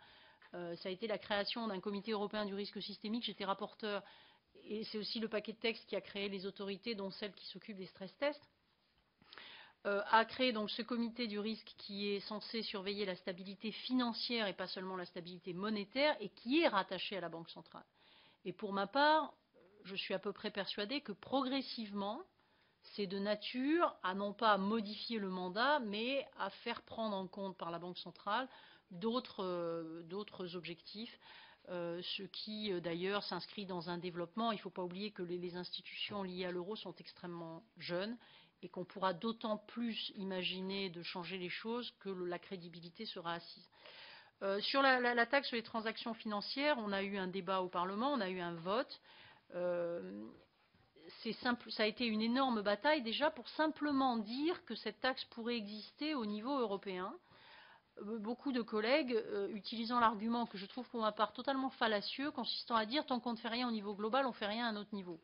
ça a été la création d'un comité européen du risque systémique. J'étais rapporteur, et c'est aussi le paquet de textes qui a créé les autorités, dont celle qui s'occupe des stress tests. A créé donc ce comité du risque qui est censé surveiller la stabilité financière et pas seulement la stabilité monétaire, et qui est rattaché à la Banque centrale. Et pour ma part, je suis à peu près persuadée que progressivement, c'est de nature à non pas modifier le mandat, mais à faire prendre en compte par la Banque centrale d'autres objectifs, ce qui d'ailleurs s'inscrit dans un développement. Il ne faut pas oublier que les institutions liées à l'euro sont extrêmement jeunes et qu'on pourra d'autant plus imaginer de changer les choses que la crédibilité sera assise. Sur la taxe sur les transactions financières, on a eu un débat au Parlement, on a eu un vote. Ça a été une énorme bataille déjà pour simplement dire que cette taxe pourrait exister au niveau européen. Beaucoup de collègues utilisant l'argument que je trouve pour ma part totalement fallacieux, consistant à dire tant qu'on ne fait rien au niveau global, on ne fait rien à un autre niveau.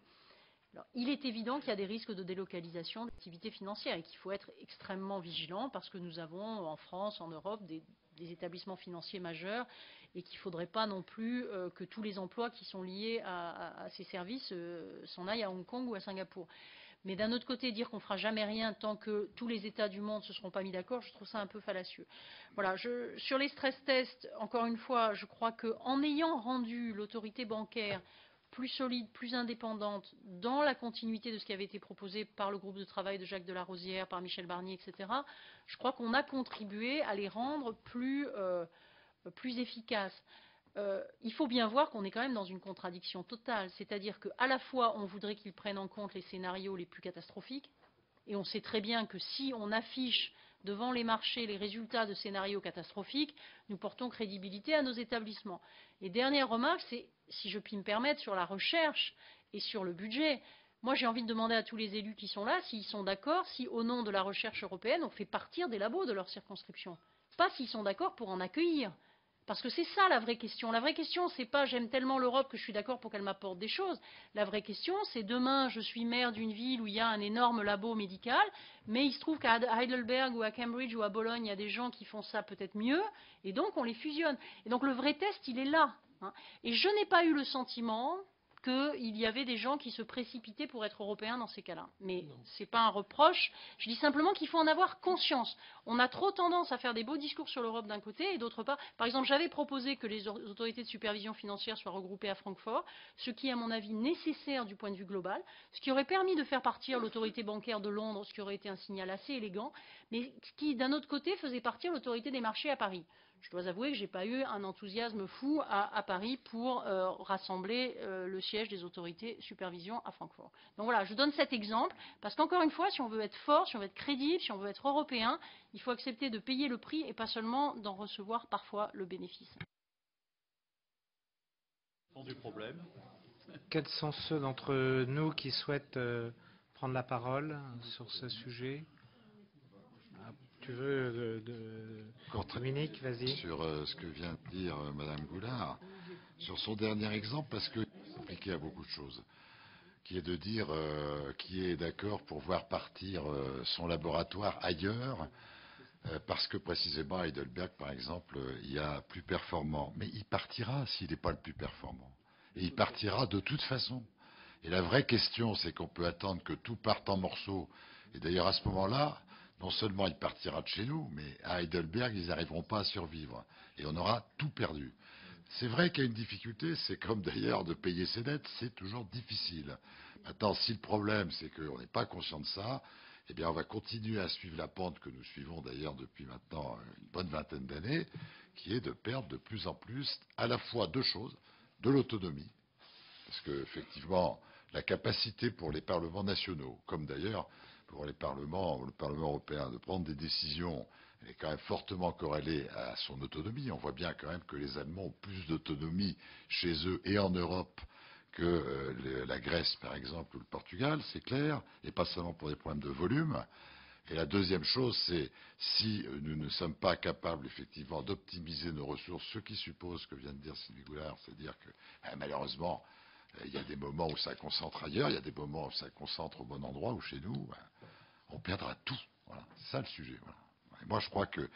Alors, il est évident qu'il y a des risques de délocalisation d'activités financières et qu'il faut être extrêmement vigilant parce que nous avons en France, en Europe, des établissements financiers majeurs et qu'il ne faudrait pas non plus que tous les emplois qui sont liés à ces services s'en aillent à Hong Kong ou à Singapour. Mais d'un autre côté, dire qu'on ne fera jamais rien tant que tous les États du monde ne se seront pas mis d'accord, je trouve ça un peu fallacieux. Voilà, sur les stress tests, encore une fois, je crois qu'en ayant rendu l'autorité bancaire plus solide, plus indépendante, dans la continuité de ce qui avait été proposé par le groupe de travail de Jacques de Larosière, par Michel Barnier, etc., je crois qu'on a contribué à les rendre plus efficaces. Il faut bien voir qu'on est quand même dans une contradiction totale, c'est-à-dire qu'à la fois on voudrait qu'ils prennent en compte les scénarios les plus catastrophiques, et on sait très bien que si on affiche devant les marchés les résultats de scénarios catastrophiques, nous portons crédibilité à nos établissements. Et dernière remarque, c'est, si je puis me permettre, sur la recherche et sur le budget. Moi, j'ai envie de demander à tous les élus qui sont là s'ils sont d'accord, si au nom de la recherche européenne, on fait partir des labos de leur circonscription. Pas s'ils sont d'accord pour en accueillir. Parce que c'est ça la vraie question. La vraie question, c'est pas j'aime tellement l'Europe que je suis d'accord pour qu'elle m'apporte des choses. La vraie question, c'est demain, je suis maire d'une ville où il y a un énorme labo médical, mais il se trouve qu'à Heidelberg ou à Cambridge ou à Bologne, il y a des gens qui font ça peut-être mieux, et donc on les fusionne. Et donc le vrai test, il est là. Et je n'ai pas eu le sentiment qu'il y avait des gens qui se précipitaient pour être européens dans ces cas-là. Mais ce n'est pas un reproche. Je dis simplement qu'il faut en avoir conscience. On a trop tendance à faire des beaux discours sur l'Europe d'un côté et d'autre part. Par exemple, j'avais proposé que les autorités de supervision financière soient regroupées à Francfort, ce qui est à mon avis nécessaire du point de vue global, ce qui aurait permis de faire partir l'autorité bancaire de Londres, ce qui aurait été un signal assez élégant, mais ce qui, d'un autre côté, faisait partir l'autorité des marchés à Paris. Je dois avouer que je n'ai pas eu un enthousiasme fou à Paris pour rassembler le siège des autorités supervision à Francfort. Donc voilà, je donne cet exemple parce qu'encore une fois, si on veut être fort, si on veut être crédible, si on veut être européen, il faut accepter de payer le prix et pas seulement d'en recevoir parfois le bénéfice. Du problème. Quels sont ceux d'entre nous qui souhaitent prendre la parole sur ce sujet? Tu veux Dominique, vas-y. Sur ce que vient de dire Madame Goulard, sur son dernier exemple, parce que c'est compliqué à beaucoup de choses, qui est de dire qui est d'accord pour voir partir son laboratoire ailleurs, parce que précisément à Heidelberg, par exemple, il y a plus performant. Mais il partira s'il n'est pas le plus performant. Et il partira de toute façon. Et la vraie question, c'est qu'on peut attendre que tout parte en morceaux. Et d'ailleurs, à ce moment-là, non seulement il partira de chez nous, mais à Heidelberg, ils n'arriveront pas à survivre. Et on aura tout perdu. C'est vrai qu'il y a une difficulté, c'est comme d'ailleurs de payer ses dettes, c'est toujours difficile. Maintenant, si le problème, c'est qu'on n'est pas conscient de ça, eh bien, on va continuer à suivre la pente que nous suivons d'ailleurs depuis maintenant une bonne vingtaine d'années, qui est de perdre de plus en plus à la fois deux choses, de l'autonomie, parce que effectivement, la capacité pour les parlements nationaux, comme d'ailleurs pour le Parlement européen, de prendre des décisions, elle est quand même fortement corrélée à son autonomie. On voit bien quand même que les Allemands ont plus d'autonomie chez eux et en Europe que la Grèce, par exemple, ou le Portugal, c'est clair, et pas seulement pour des problèmes de volume. Et la deuxième chose, c'est si nous ne sommes pas capables, effectivement, d'optimiser nos ressources, ce qui suppose, que vient de dire Sylvie Goulard, c'est-à-dire que, malheureusement, il y a des moments où ça concentre ailleurs, il y a des moments où ça concentre au bon endroit, où chez nous, on perdra tout. Voilà, c'est ça le sujet. Voilà. Et moi, je crois que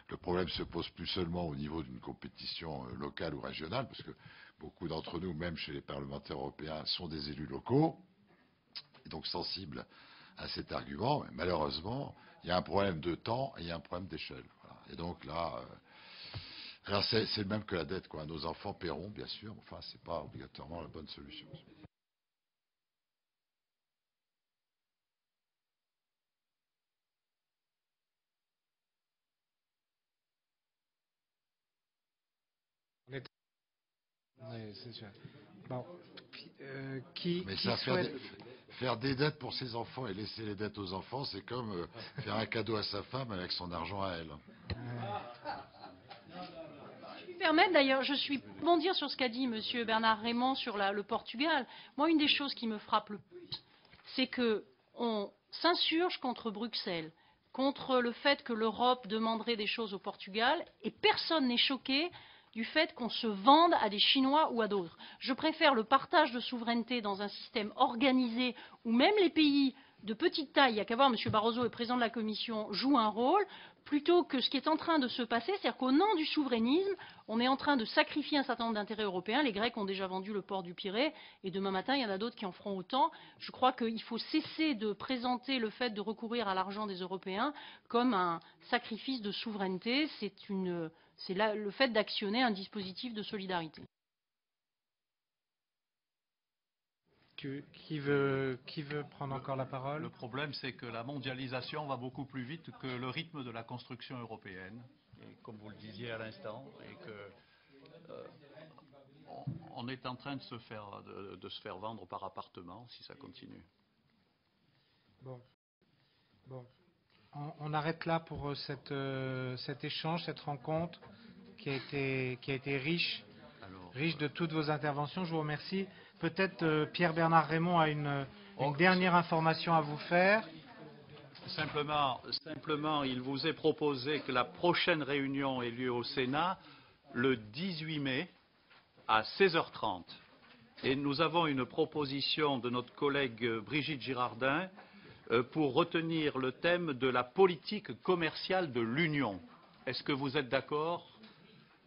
le problème se pose plus seulement au niveau d'une compétition locale ou régionale, parce que beaucoup d'entre nous, même chez les parlementaires européens, sont des élus locaux, et donc sensibles à cet argument. Mais malheureusement, il y a un problème de temps et il y a un problème d'échelle. Voilà. Et donc là, alors c'est le même que la dette, quoi. Nos enfants paieront, bien sûr, mais enfin, c'est pas obligatoirement la bonne solution. Oui, c'est sûr. Bon, qui ça, souhaite... faire des dettes pour ses enfants et laisser les dettes aux enfants, c'est comme faire un cadeau à sa femme avec son argent à elle. Je me permets d'ailleurs, je suis rebondir sur ce qu'a dit M. Bernard Raymond sur le Portugal. Moi, une des choses qui me frappe le plus, c'est qu'on s'insurge contre Bruxelles, contre le fait que l'Europe demanderait des choses au Portugal, et personne n'est choqué du fait qu'on se vende à des Chinois ou à d'autres. Je préfère le partage de souveraineté dans un système organisé où même les pays de petite taille, il n'y a qu'à voir, M. Barroso, le président de la Commission, joue un rôle, plutôt que ce qui est en train de se passer, c'est-à-dire qu'au nom du souverainisme, on est en train de sacrifier un certain nombre d'intérêts européens. Les Grecs ont déjà vendu le port du Pirée, et demain matin, il y en a d'autres qui en feront autant. Je crois qu'il faut cesser de présenter le fait de recourir à l'argent des Européens comme un sacrifice de souveraineté. C'est le fait d'actionner un dispositif de solidarité. Qui veut prendre encore la parole? Le problème, c'est que la mondialisation va beaucoup plus vite que le rythme de la construction européenne, et comme vous le disiez à l'instant, et que on est en train de se faire vendre par appartement si ça continue. Bon. On arrête là pour cet échange, cette rencontre qui a été riche de toutes vos interventions. Je vous remercie. Peut-être Pierre-Bernard Raymond a une dernière information à vous faire. Simplement, il vous est proposé que la prochaine réunion ait lieu au Sénat le 18 mai à 16h30. Et nous avons une proposition de notre collègue Brigitte Girardin pour retenir le thème de la politique commerciale de l'Union. Est-ce que vous êtes d'accord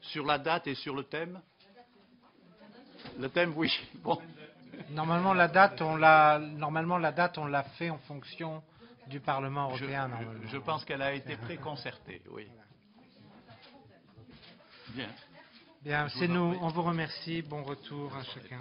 sur la date et sur le thème? Le thème, oui. Bon. Normalement, la date, on l'a fait en fonction du Parlement européen. Je pense qu'elle a été préconcertée, oui. Bien. Bien, c'est nous. On vous remercie. Bon retour à chacun.